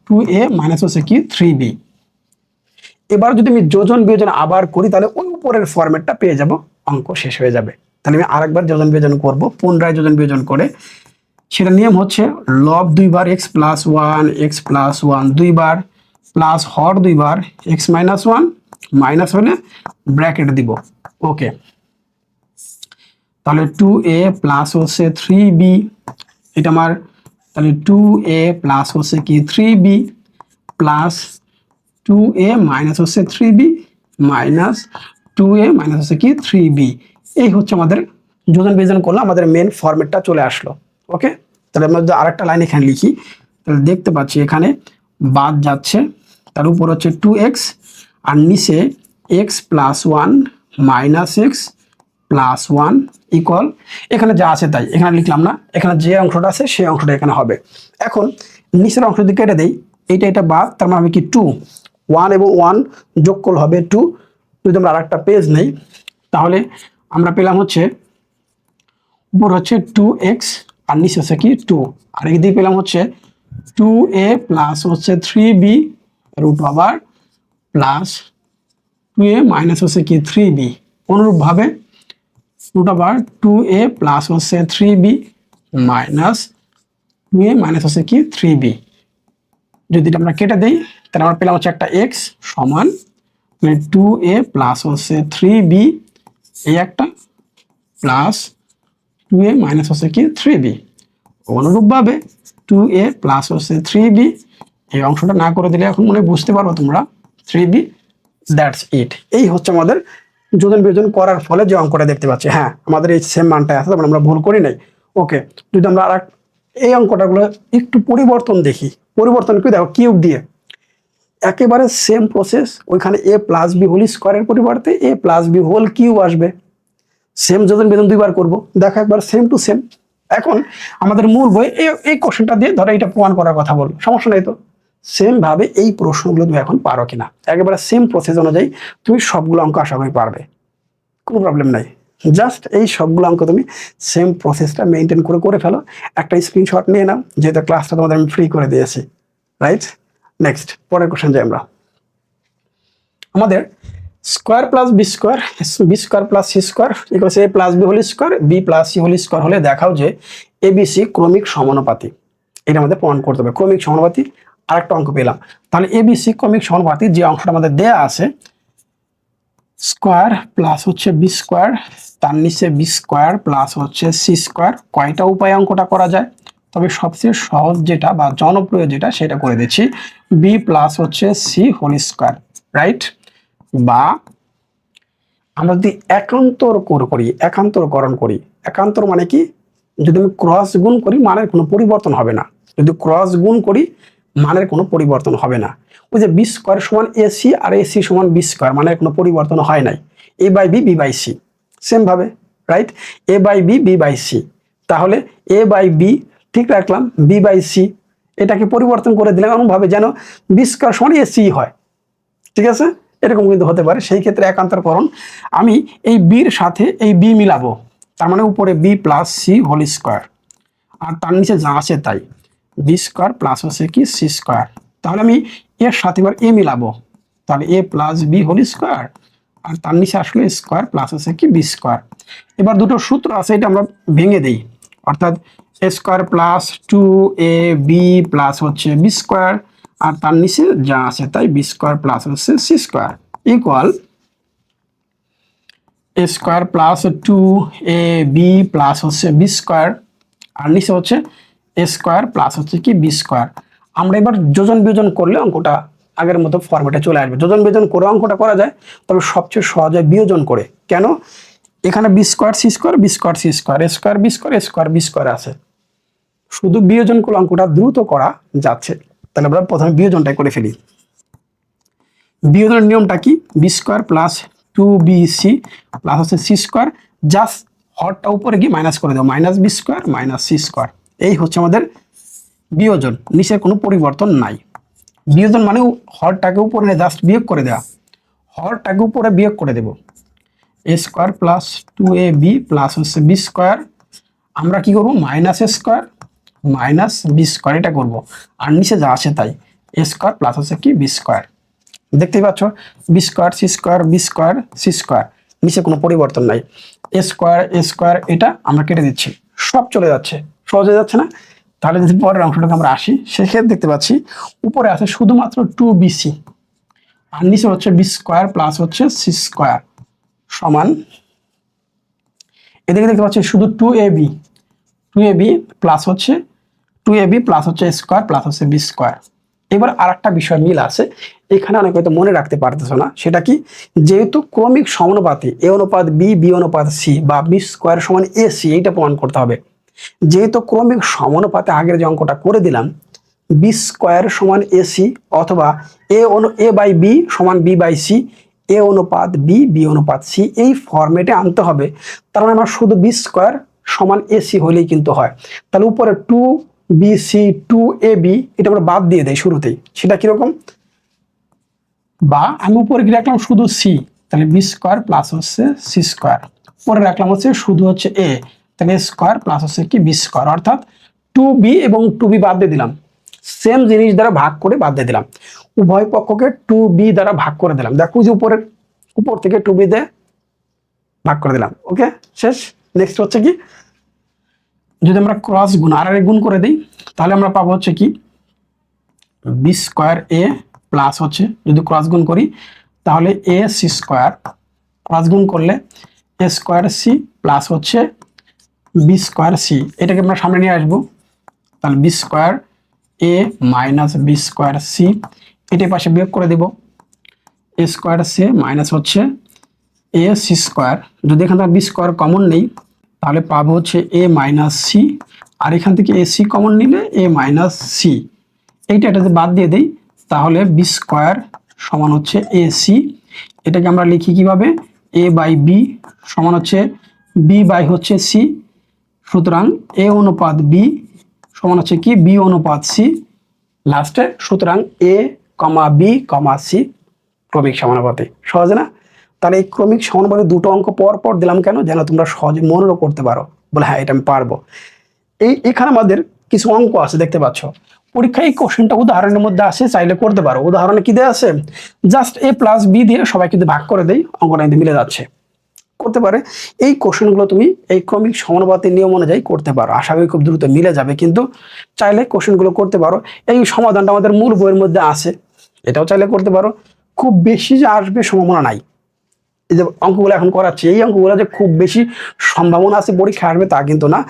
2a minus হচ্ছে কি 3b। এবার যদি আমি যোজন বিয়োজন আবার করি তাহলে ওই উপরের ফরম্যাটটা পেয়ে যাব, অঙ্ক শেষ হয়ে যাবে। তাহলে আমি আরেকবার যোজন বিয়োজন করব, পুনরায় যোজন বিয়োজন করে, সেটা নিয়ম হচ্ছে লব 2 বার x প্লাস 1, x প্লাস 1 2 বার, প্লাস হর 2 বার x মাইনাস 1, মাইনাস হলে ব্র্যাকেট দিব। ওকে, তাহলে 2a প্লাস হচ্ছে 3b, এটা আমার, তাহলে 2a প্লাস হচ্ছে কি 3b প্লাস 2a মাইনাস হচ্ছে 3b মাইনাস 2a মাইনাস হচ্ছে কি 3b। এই হচ্ছে আমাদের যোজন বিয়োজন করলে আমাদের মেন ফরম্যাটটা চলে আসলো। ওকে, তাহলে আমরা যদি আরেকটা লাইন এখানে লিখি তাহলে দেখতে পাচ্ছি এখানে বাদ যাচ্ছে, তার উপর হচ্ছে 2x আর নিচে x plus 1 minus x plus 1 equal, এখানে যা আছে তাই এখানে লিখলাম না, এখানে যে অংশটা আছে সেই অংশটা এখানে হবে। এখন নিচের অংশ যদি কেটে দেই, এটা বাদ, তার মানে আমি কি 2, 1 এবং 1 যোগ করলে হবে 2। যদি আমরা আরেকটা পেজ নেই তাহলে আমরা পেলাম হচ্ছে উপর হচ্ছে 2x আর নিচে হচ্ছে কি 2, আর এদিকে পেলাম হচ্ছে 2a প্লাস হচ্ছে 3b root over plus 2a minus হচ্ছে কি 3b। অনুরূপভাবে রুট ওভার 2a প্লাস হচ্ছে 3b মাইনাস 2a মাইনাস হচ্ছে কি 3b। যদি আমরা কেটে দিই তাহলে আমরা পেলাম হচ্ছে একটা x সমান 2a প্লাস হচ্ছে 3b এই একটা প্লাস 2a মাইনাস হচ্ছে কি 3b। অনুরূপভাবে 2a প্লাস হচ্ছে 3b, এই অংশটা না করে দিলে এখন মনে বুঝতে পারবো তোমরা 3b, দ্যাটস ইট। এই হচ্ছে আমাদের যোজন বিয়োজন করার ফলে যে অঙ্কটা দেখতে পাচ্ছি। হ্যাঁ, আমাদের এই সেম মানটা আছে, তারপরে আমরা ভুল করি নাই। ওকে, যদি আমরা আর এই অঙ্কটাগুলো একটু পরিবর্তন দেখি, পরিবর্তন কি দেখো কিউব দিয়ে একেবারে সেম প্রসেস, ওইখানে a প্লাস বি হোল স্কোয়ারের পরিবর্তে a plus B whole cube আসবে। সেম যোজন বিয়োজন 2 বার করবো, দেখো একবার সেম টু সেম। এখন আমাদের মূল বই এই কোশ্চেনটা দিয়ে ধরো এটা প্রমাণ করার কথা বল, সমস্যা নেই তো। সেম ভাবে এই প্রশ্নগুলো তুমি এখন পারো কিনা, একেবারে সেম প্রসেস অনুযায়ী তুমি সবগুলো অঙ্ক আশা করি পারবে, কোনো প্রবলেম নাই। জাস্ট এই সবগুলো অঙ্ক তুমি সেম প্রসেসটা মেনটেন করে করে ফেলো, একটা স্ক্রিনশট নিয়ে নাও, যেহেতু ক্লাসটা তোমাদের আমি ফ্রি করে দিয়েছি, রাইট? নেক্সট পরের কোশ্চেন যাই আমরা। আমাদের square plus B square plus C square equals A plus B whole square B plus C whole square হলে দেখাও যে এবিসি ক্রমিক সমানুপাতি। এটা আমাদের প্রমাণ করতে হবে ক্রমিক সমানুপাতি। আরেকটা অঙ্ক পেলাম, তাহলে এবিসি ক্রমিক সমানুপাতি যে অংশটা আমাদের দেয়া আছে স্কোয়ার প্লাস হচ্ছে বি স্কোয়ার, তার নিচে বি স্কোয়ার প্লাস হচ্ছে সি স্কোয়ার। কয়টা উপায়ে অঙ্কটা করা যায়, তবে সবচেয়ে সহজ যেটা বা জনপ্রিয় যেটা সেটা করে দিচ্ছি, বি প্লাস হচ্ছে সি হোল স্কোয়ার, রাইট? বা আমরা যদি একান্তরকরণ করি, একান্তর মানে কি, যদি আমি ক্রস গুণ করি মানের কোনো পরিবর্তন হবে না, যদি ক্রস গুণ করি মানের কোনো পরিবর্তন হবে না। ওই যে বি স্কোয়ার সমান এসি আর এসি সমান বি স্কোয়ার, মানের কোনো পরিবর্তন হয় নাই, A by B B by C, same ভাবে, right? A by B B by C, তাহলে এ বাই বি ঠিক রাখলাম, বি বাই সি এটাকে পরিবর্তন করে দিলাম এমনভাবে যেন বি স্কোয়ার সমান এসি হয়, ঠিক আছে? এরকম কিন্তু হতে পারে। সেই ক্ষেত্রে একান্তরকরণ, আমি এই বির সাথে এই বি মিলাবো, তার মানে উপরে B plus C whole square, আর তার নিচে যা আছে তাই বি স্কোয়ার প্লাস হচ্ছে কি সি স্কোয়ার। তাহলে আমি এর সাথে এবার এ মিলাবো, তাহলে এ প্লাস বি হোল স্কোয়ার, আর তার নিচে আসলে স্কোয়ার প্লাস হচ্ছে কি বি স্কোয়ার। এবার দুটো সূত্র আছে, এটা আমরা ভেঙে দিই, অর্থাৎ এ square plus two A B plus হচ্ছে বি স্কোয়ার, আর তার নিচে যা আছে তাই বি স্কোয়ার প্লাস হচ্ছে C square equal A square plus two A B plus হচ্ছে বি স্কোয়ার, আর নিচে হচ্ছে এ স্কোয়ার প্লাস হচ্ছে কি বি স্কোয়ার। আমরা এবার যোজন বিয়োজন করলে অঙ্কটা আগের মতো ফর্মেটে চলে আসবে। যোজন বিয়োজন করে অঙ্কটা করা যায়, তবে সবচেয়ে সহজ হয় বিয়োজন করে। কেন? এখানে B square C square, B square C square, A square B square, A square B square আছে, শুধু বিয়োজন করলে অঙ্কটা দ্রুত করা যাচ্ছে। তাহলে আমরা প্রথমে বিয়োজনটাই করে ফেলি। বিয়োজনের নিয়মটা কি, B square plus two B C plus হচ্ছে সি স্কোয়ার, জাস্ট হরটা উপরে গিয়ে মাইনাস করে দেবো, minus B square minus C square. এই হচ্ছে আমাদের বিয়োজন, নিচের কোনো পরিবর্তন নাই। বিয়োজন মানে হরটাকে উপরে জাস্ট বিয়োগ করে দেওয়া, হরটাকে উপরে বিয়োগ করে দেব। এ square plus two A B plus হচ্ছে বি স্কোয়ার, আমরা কি করবো মাইনাস এ স্কোয়ার মাইনাস বি স্কোয়ার এটা করবো, আর নিচে যা আছে তাই এ স্কোয়ার প্লাস হচ্ছে কি বি স্কোয়ার। দেখতেই পাচ্ছ B square C square B square C square, নিচে কোনো পরিবর্তন নাই। এ স্কোয়ার এটা আমরা কেটে দিচ্ছি, সব চলে যাচ্ছে, সহজ হয়ে যাচ্ছে না? তাহলে যদি পরের অংশটাকে আমরা আসি, সেক্ষেত্রে দেখতে পাচ্ছি উপরে আছে শুধুমাত্র টু বিসি, আর নিচে হচ্ছে বি স্কোয়ার প্লাস হচ্ছে সি স্কোয়ার সমান, এদিকে দেখতে পাচ্ছি শুধু টু এ বি প্লাস হচ্ছে স্কোয়ার প্লাস হচ্ছে বি স্কোয়ার। এবার আর একটা বিষয় মিল আছে, এখানে অনেক হয়তো মনে রাখতে পারতেছ না, সেটা কি, যেহেতু ক্রমিক সমানুপাতি এ অনুপাত বি বি অনুপাত সি বা বি স্কোয়ার সমান এ সি, এইটা প্রমাণ করতে হবে। যেহেতু ক্রমিক সমানুপাতে আগের যে অঙ্কটা করে দিলাম বি স্কোয়ার সমান এ সি, অথবা এ বাই বি সমান বি বাই সি, এ অনুপাত বি বি অনুপাত সি, এই ফরম্যাটে আনতে হবে। তার মানে আমার শুধু বি স্কোয়ার সমান এ সি হলেই কিন্তু হয়। তাহলে উপরে two B C two A B এটা আমরা বাদ দিয়ে দেয় শুরুতেই, সেটা কিরকম, বা আমি উপরে কি রাখলাম শুধু সি, তাহলে বি স্কোয়ার প্লাস হচ্ছে সি স্কোয়ার, পরে রাখলাম হচ্ছে শুধু হচ্ছে এ, তাহলে স্কোয়ার প্লাস হচ্ছে কি বি স্কোয়ার, অর্থাৎ টু বি এবং টু বি বাদ দিয়ে দিলাম, সেম জিনিস দ্বারা ভাগ করে বাদ দিয়ে দিলাম, উভয় পক্ষকে টু বি দ্বারা ভাগ করে দিলাম। দেখো যে উপর থেকে টু বি দিয়ে ভাগ করে দিলাম। ওকে, শেষ। নেক্সট হচ্ছে কি, যদি আমরা ক্রস গুণ আর গুণ করে দিই, তাহলে আমরা পাবো হচ্ছে কি বি স্কোয়ার এ প্লাস হচ্ছে, যদি ক্রস গুণ করি তাহলে এ সি স্কোয়ার, ক্রস গুণ করলে এ স্কোয়ার সি প্লাস হচ্ছে বি স্কোয়ার সি, এটাকে আমরা সামনে নিয়ে আসবো, তাহলে বি স্কোয়ার এ মাইনাস বি স্কোয়ার সি, এটার পাশে বিয়োগ করে দেব, এ স্কোয়ার সি মাইনাস হচ্ছে এ সি স্কোয়ার, যদি এখান থেকে বি স্কোয়ার কমন নেই তাহলে পাবো হচ্ছে এ মাইনাস সি, আর এখান থেকে এ সি কমন নিলে এ মাইনাস সি, এটাতে বাদ দিয়ে দিই, তাহলে বি স্কোয়ার সমান হচ্ছে এ সি। এটাকে আমরা লিখি কিভাবে, এ বাই বি সমান হচ্ছে বি বাই হচ্ছে সি, সুতরাং এ অনুপাত বি সমান হচ্ছে কি বি অনুপাত সি লাস্টে, সুতরাং এ কমা বি কমা সি ক্রমিক সমানুপাতি। সহজ না? তাহলে এই ক্রমিক সমানুপাতে দুটো অঙ্ক পর পর দিলাম কেন? যেন তোমরা সহজে মনেও করতে পারো, বলে হ্যাঁ এটা আমি পারবো। এখানে আমাদের কিছু অঙ্ক আছে দেখতে পাচ্ছ। পরীক্ষায় এই কোশ্চেনটা উদাহরণের মধ্যে আসে, চাইলে করতে পারো। উদাহরণে কি দেওয়া আছে? জাস্ট a প্লাস বি দিয়ে সবাই কিন্তু ভাগ করে দেই, অঙ্কটা কিন্তু মিলে যাচ্ছে, করতে পারে। এই কোশ্চেনগুলো তুমি এই ক্রমিক সমানুপাতের নিয়ম অনুযায়ী করতে পারো, আশা করি খুব দ্রুত মিলে যাবে। কিন্তু চাইলে কোশ্চেনগুলো করতে পারো। এই সমাধানটা আমাদের মূল বইয়ের মধ্যে আছে, এটাও চাইলে করতে পারো। খুব বেশি যে আসবে সম্ভাবনা নাই। এই যে অঙ্কগুলো এখন করাচ্ছি, এই অঙ্কগুলো যে খুব বেশি সম্ভাবনা আছে পরীক্ষা আসবে তা কিন্তু না।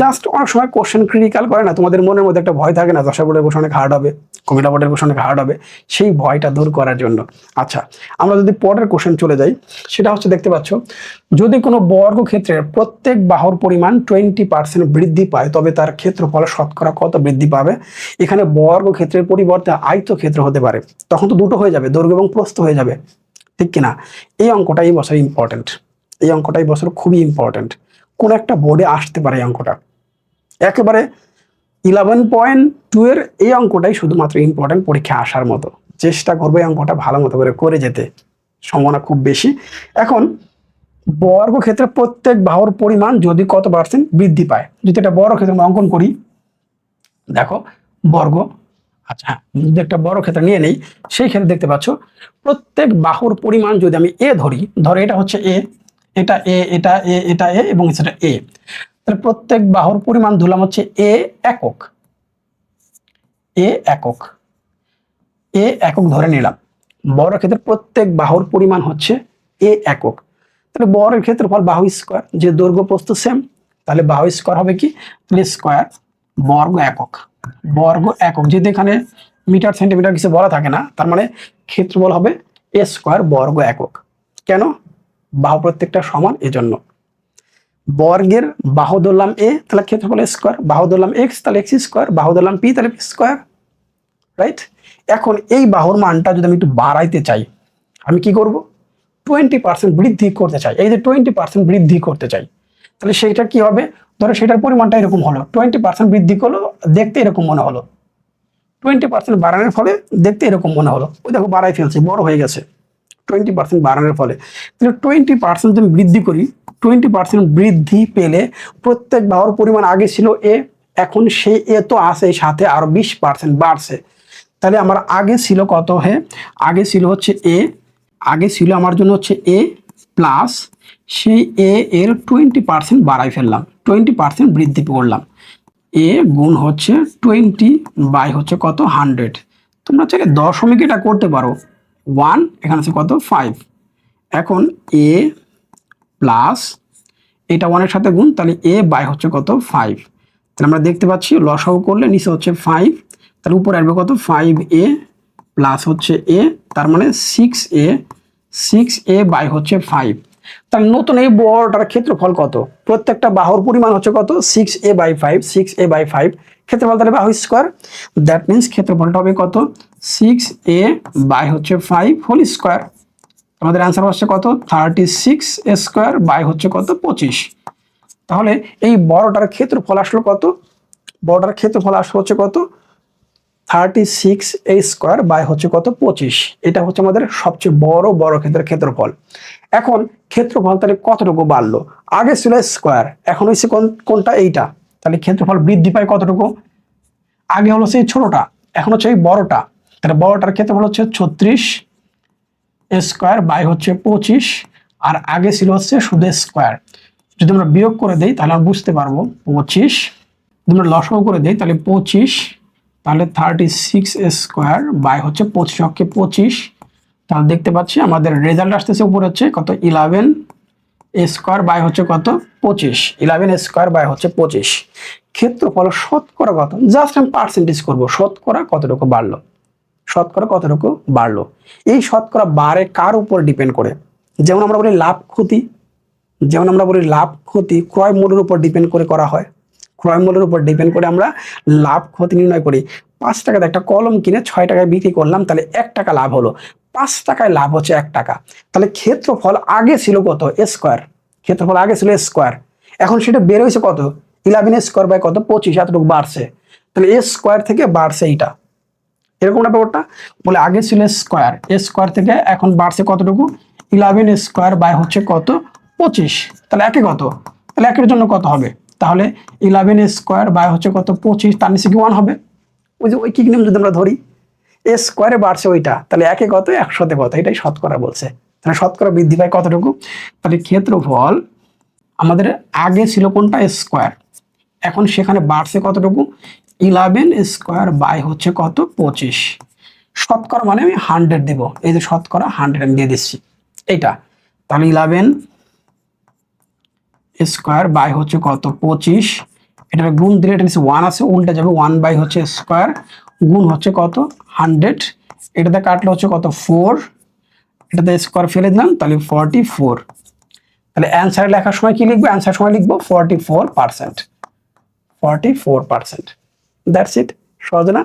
জাস্ট অনেক সময় কোশ্চেন ক্রিটিক্যাল করে না, তোমাদের মনের মধ্যে একটা ভয় থাকে না, যশোর বোর্ডের কোশ্চেন অনেক হার্ড হবে, কুমিল্লা বোর্ডের কোশ্চেন অনেক হার্ড হবে, সেই ভয়টা দূর করার জন্য। আচ্ছা, আমরা যদি পরের কোশ্চেন চলে যাই, সেটা হচ্ছে দেখতে পাচ্ছ, যদি কোনো বর্গক্ষেত্রের প্রত্যেক বাহুর পরিমাণ 20% বৃদ্ধি পায় তবে তার ক্ষেত্রফল শতকরা কত বৃদ্ধি পাবে? এখানে বর্গক্ষেত্রের পরিবর্তে আয়তক্ষেত্র হতে পারে, তখন তো দুটো হয়ে যাবে, দৈর্ঘ্য এবং প্রস্থ হয়ে যাবে, ঠিক কিনা? এই অঙ্কটা এই বছর ইম্পর্টেন্ট, এই অঙ্কটা এই বছর খুবই ইম্পর্টেন্ট। কোন একটা বোর্ডে আসতে পারে এই অঙ্কটা, একেবারে 11.2 এর এই অঙ্কটাই শুধুমাত্র ইম্পর্টেন্ট পরীক্ষা আসার মতো। চেষ্টা করবো এই অঙ্কটা ভালো মতো করে যেতে, সম্ভাবনা খুব বেশি। এখন বর্গক্ষেত্রে প্রত্যেক বাহুর পরিমাণ যদি কত পার্সেন্ট বৃদ্ধি পায়, যদি একটা বর্গক্ষেত্র অঙ্কন করি, দেখো বর্গ, আচ্ছা হ্যাঁ, যদি একটা বর্গক্ষেত্র নিয়ে নেই, সেই ক্ষেত্রে দেখতে পাচ্ছ প্রত্যেক বাহুর পরিমাণ যদি আমি এ ধরি, ধরো এটা হচ্ছে এ, এটা এ, এটা এ, এটা এ এবং সেটা এ, তাহলে প্রত্যেক বাহুর পরিমাণ ধরলাম হচ্ছে এ একক, এ একক, এ একক ধরে নিলাম। বর্গক্ষেত্রের প্রত্যেক বাহুর পরিমাণ হচ্ছে এ একক, তাহলে বর্গের ক্ষেত্রফল বাহু স্কয়ার, যে দৈর্ঘ্য প্রস্থ সেম, তাহলে বাহু স্কয়ার হবে কি? তাহলে স্কয়ার বর্গ একক, বর্গ একক, যেহেতু এখানে মিটার সেন্টিমিটার কিছু বলা থাকে না, তার মানে ক্ষেত্রফল হবে এ স্কয়ার বর্গ একক। কেন? বাহু প্রত্যেকটা সমান, এজন্য। বর্গের বাহু ধরলাম এ, তাহলে ক্ষেত্রফল স্কয়ার, বাহু ধরলাম এক্স, তাহলে এক্স স্কয়ার, বাহু ধরলাম পি, তাহলে পি স্কয়ার, রাইট? এখন এই বাহুর মানটা যদি আমি একটু বাড়াইতে চাই, আমি কি করব? 20% বৃদ্ধি করতে চাই, এই যে 20% বৃদ্ধি করতে চাই, তাহলে সেইটা কি হবে? ধরো সেটার পরিমাণটা এরকম হলো, 20% বৃদ্ধি করলো, দেখতে এরকম মনে হলো, 20% বাড়ানোর ফলে দেখতে এরকম মনে হলো, ওই দেখো বাড়াই ফেলছে, বড় হয়ে গেছে 20% বাড়ানোর ফলে। তাহলে 20% যদি বৃদ্ধি করি, 20% বৃদ্ধি পেলে প্রত্যেক বাহুর পরিমাণ আগে ছিল এ, এখন সেই এ তো আছে, সাথে আরো 20% বাড়ছে। তাহলে আমার আগে ছিল কত? হে, আগে ছিল হচ্ছে এ, আগে ছিল আমার জন্য হচ্ছে এ প্লাস সেই এ এর 20% বাড়াই ফেললাম, 20% বৃদ্ধি করলাম, এ গুণ হচ্ছে 20 বাই হচ্ছে কত? 100। তোমরা চাইলে দশমিক এটা করতে পারো, 1 এখানে আছে কত? 5। এখন এ প্লাস এটা 1 এর সাথে গুণ, তাহলে এ বাই হচ্ছে কত? 5। তাহলে আমরা দেখতে পাচ্ছি লসাগু করলে নিচে হচ্ছে 5, তাহলে উপরে আসবে কত? 5a প্লাস হচ্ছে এ, তার মানে 6a, 6a বাই হচ্ছে 5। তাহলে নতুন এই বড়টার ক্ষেত্রফল কত? প্রত্যেকটা বাহুর পরিমাণ হচ্ছে কত? 6a বাই 5, 6a বাই 5 ক্ষেত্রফল, তাহলে বাহু স্কয়ার, দ্যাট মিন্স ক্ষেত্রফলটা হবে কত? 6a বাই হচ্ছে 5 হোল স্কয়ার। আমাদের অ্যান্সার হচ্ছে কত? 36 স্কয়ার বাই হচ্ছে কত? 25। তাহলে এই বড়টার ক্ষেত্রফল আসলো কত? বড়টার ক্ষেত্রফল আসলো হচ্ছে কত? 36 স্কয়ার বাই হচ্ছে কত? 25। এটা হচ্ছে আমাদের সবচেয়ে বড় বর্গক্ষেত্রের ক্ষেত্রফল। এখন ক্ষেত্রফল তাহলে কতটুকু বাড়লো? আগে ছিল স্কয়ার, এখন হচ্ছে কোনটা? এইটা। তাহলে ক্ষেত্রফল বৃদ্ধি পায় কতটুকু? আগে হলো সেই ছোটটা, এখন হচ্ছে এই বড়টা, তাহলে বড়টার ক্ষেত্রফল হচ্ছে 36 স্কয়ার বাই হচ্ছে 25, আর আগে ছিল হচ্ছে শুধু স্কয়ার। যদি আমরা বিয়োগ করে দেই তাহলে আমরা বুঝতে পারবো 25, যদি আমরা লসাগু করে দেই তাহলে 25, তাহলে 36 স্কয়ার বাই হচ্ছে 25 অক্ষে 25, তাহলে দেখতে পাচ্ছি আমাদের রেজাল্ট আসতেছে উপরে হচ্ছে কত? 11 স্কয়ার বাই হচ্ছে কত? 25, 11 স্কয়ার বাই হচ্ছে 25। ক্ষেত্রফল শতকরা কত? জাস্ট আমি পার্সেন্টেজ করবো, শতকরা কতটুকু বাড়লো, শতকরা কতটুকু বাড়লো। এই শতকরা বাড়ে কার উপর ডিপেন্ড করে? যেমন আমরা বলি লাভ ক্ষতি, যেমন আমরা বলি লাভ ক্ষতি ক্রয় মূল্যের উপর ডিপেন্ড করে করা হয়, ক্রয় মূল্যের উপর ডিপেন্ড করে আমরা লাভ ক্ষতি নির্ণয় করি। 5 টাকাতে একটা কলম কিনে 6 টাকায় বিক্রি করলাম, তাহলে 1 টাকা লাভ হলো, 5 টাকায় লাভ হচ্ছে 1 টাকা। তাহলে ক্ষেত্রফল আগে ছিল কত? স্কয়ার, ক্ষেত্রফল আগে ছিল স্কয়ার, এখন সেটা বের হয়েছে কত? 11 স্কয়ার বাই কত? 25, এতটুকু বাড়ছে, তাহলে স্কয়ার থেকে বাড়ছে এইটা, এরকম না ব্যাপারটা? বলে আগে ছিল স্কয়ার, স্কয়ার থেকে এখন বাড়ছে কতটুকু? 11 স্কোয়ার বাই হচ্ছে কত 25, তাহলে একে কত, তাহলে একের জন্য কত হবে, তাহলে 11 স্কোয়ার বাই হচ্ছে কত 25, তার নিচে কি 1 হবে। ওই যে ওই কি নিয়ম যদি আমরা ধরি এ স্কোয়ারে বাড়ছে ওইটা, তাহলে একে কত 100-তে কত, এটাই শতকরা বলছে। তাহলে শতকরা বৃদ্ধি পায় কতটুকু, তাহলে ক্ষেত্রফল আমাদের আগে ছিল কোনটা স্কোয়ার, এখন সেখানে বাড়ছে কতটুকু 11 স্কোয়ার বাই হচ্ছে কত 25, শতকরা মানে আমি 100 দেব, এই যে শতকরা 100 আমি দিয়ে দিচ্ছি এইটা, তাহলে 11 স্কোয়ার বাই হচ্ছে কত 25, এটার গুণ দিলে এটা নিচে 1 আছে উল্টে যাবে, 1 বাই হচ্ছে স্কোয়ার গুণ হচ্ছে কত 100, এটাতে কাটলে হচ্ছে কত 4, এটাতে স্কোয়ার ফেলে দিলাম তাহলে 44, তাহলে অ্যান্সার লেখার সময় কি লিখবো, অ্যান্সার সময় লিখবো 44%, 44%, দ্যাটস ইট, সহজ না।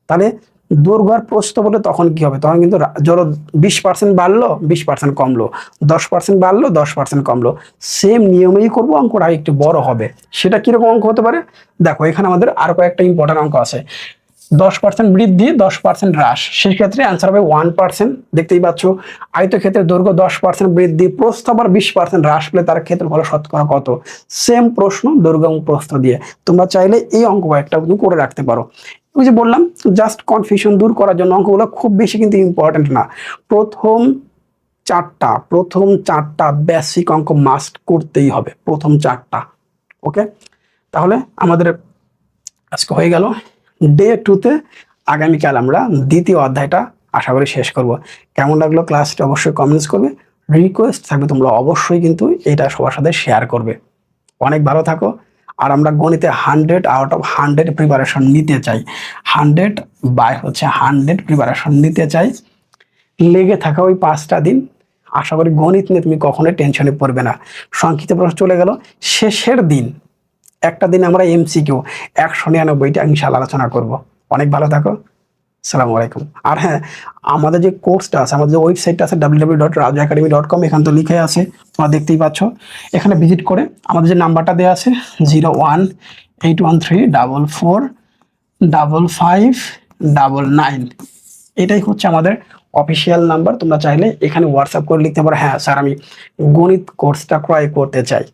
তাহলে দৈর্ঘ্য আর প্রস্থ বলে তখন কি হবে, তখন কিন্তু ধরো 20% বাড়লো 20% কমলো, 10% বাড়লো 10% কমলো, সেম নিয়মেই করবো, অঙ্কটা একটু বড় হবে। সেটা কিরকম অঙ্ক হতে পারে, দেখো এখানে আমাদের আরো কয়েকটা ইম্পর্টেন্ট অঙ্ক আছে। 10% বৃদ্ধি 10% হ্রাস, সেক্ষেত্রে অ্যান্সার হবে 1%, দেখতেই পাচ্ছ। আয়তক্ষেত্রের দৈর্ঘ্য 10% বৃদ্ধি, প্রস্থ আবার 20% হ্রাস পেলে তার ক্ষেত্রফল শতকরা কত, সেম প্রশ্ন দৈর্ঘ্য এবং প্রস্থ দিয়ে। তোমরা চাইলে এই অঙ্ক একটা করে রাখতে পারো। ওই যে বললাম জাস্ট কনফিউশন দূর করার জন্য, অঙ্কগুলো খুব বেশি কিন্তু ইম্পর্টেন্ট না। প্রথম চারটা বেসিক অঙ্ক মাস্ট করতেই হবে, প্রথম চারটা। ওকে, তাহলে আমাদের আজকে হয়ে গেল। ডে 2-তে আগামীকাল আমরা দ্বিতীয় অধ্যায়টা আশা করি শেষ করব। কেমন লাগলো ক্লাসটা অবশ্যই কমেন্টস করবে, রিকোয়েস্ট থাকবে তোমরা অবশ্যই কিন্তু এটা সবার সাথে শেয়ার করবে। অনেক ভালো থাকো। আর আমরা গণিতে 100/100 প্রিপারেশন নিতে চাই, 100 বাই হচ্ছে 100 প্রিপারেশন নিতে চাই। লেগে থাকা ওই 5টা দিন, আশা করি গণিত নিয়ে তুমি কখনোই টেনশনে পড়বে না। সংক্ষিপ্ত প্রশ্ন চলে গেল, শেষের দিন একটা দিন আমরা এমসিকিউ 199টা ইনশাআল্লাহ আলোচনা করব। অনেক ভালো থাকো, আসসালামু আলাইকুম। আর হ্যাঁ, আমাদের যে কোর্সটা আছে, আমাদের যে ওয়েবসাইটটা আছে www.rajuacademy.com, এখানে তো লিখে আছে তোমরা দেখতেই পাচ্ছ। এখানে ভিজিট করে আমাদের যে নাম্বারটা দেওয়া আছে 0181345599, এটাই হচ্ছে আমাদের অফিসিয়াল নাম্বার। তোমরা চাইলে এখানে হোয়াটসঅ্যাপ করে লিখতে পারো, হ্যাঁ স্যার আমি গণিত কোর্সটা ক্রয় করতে চাই।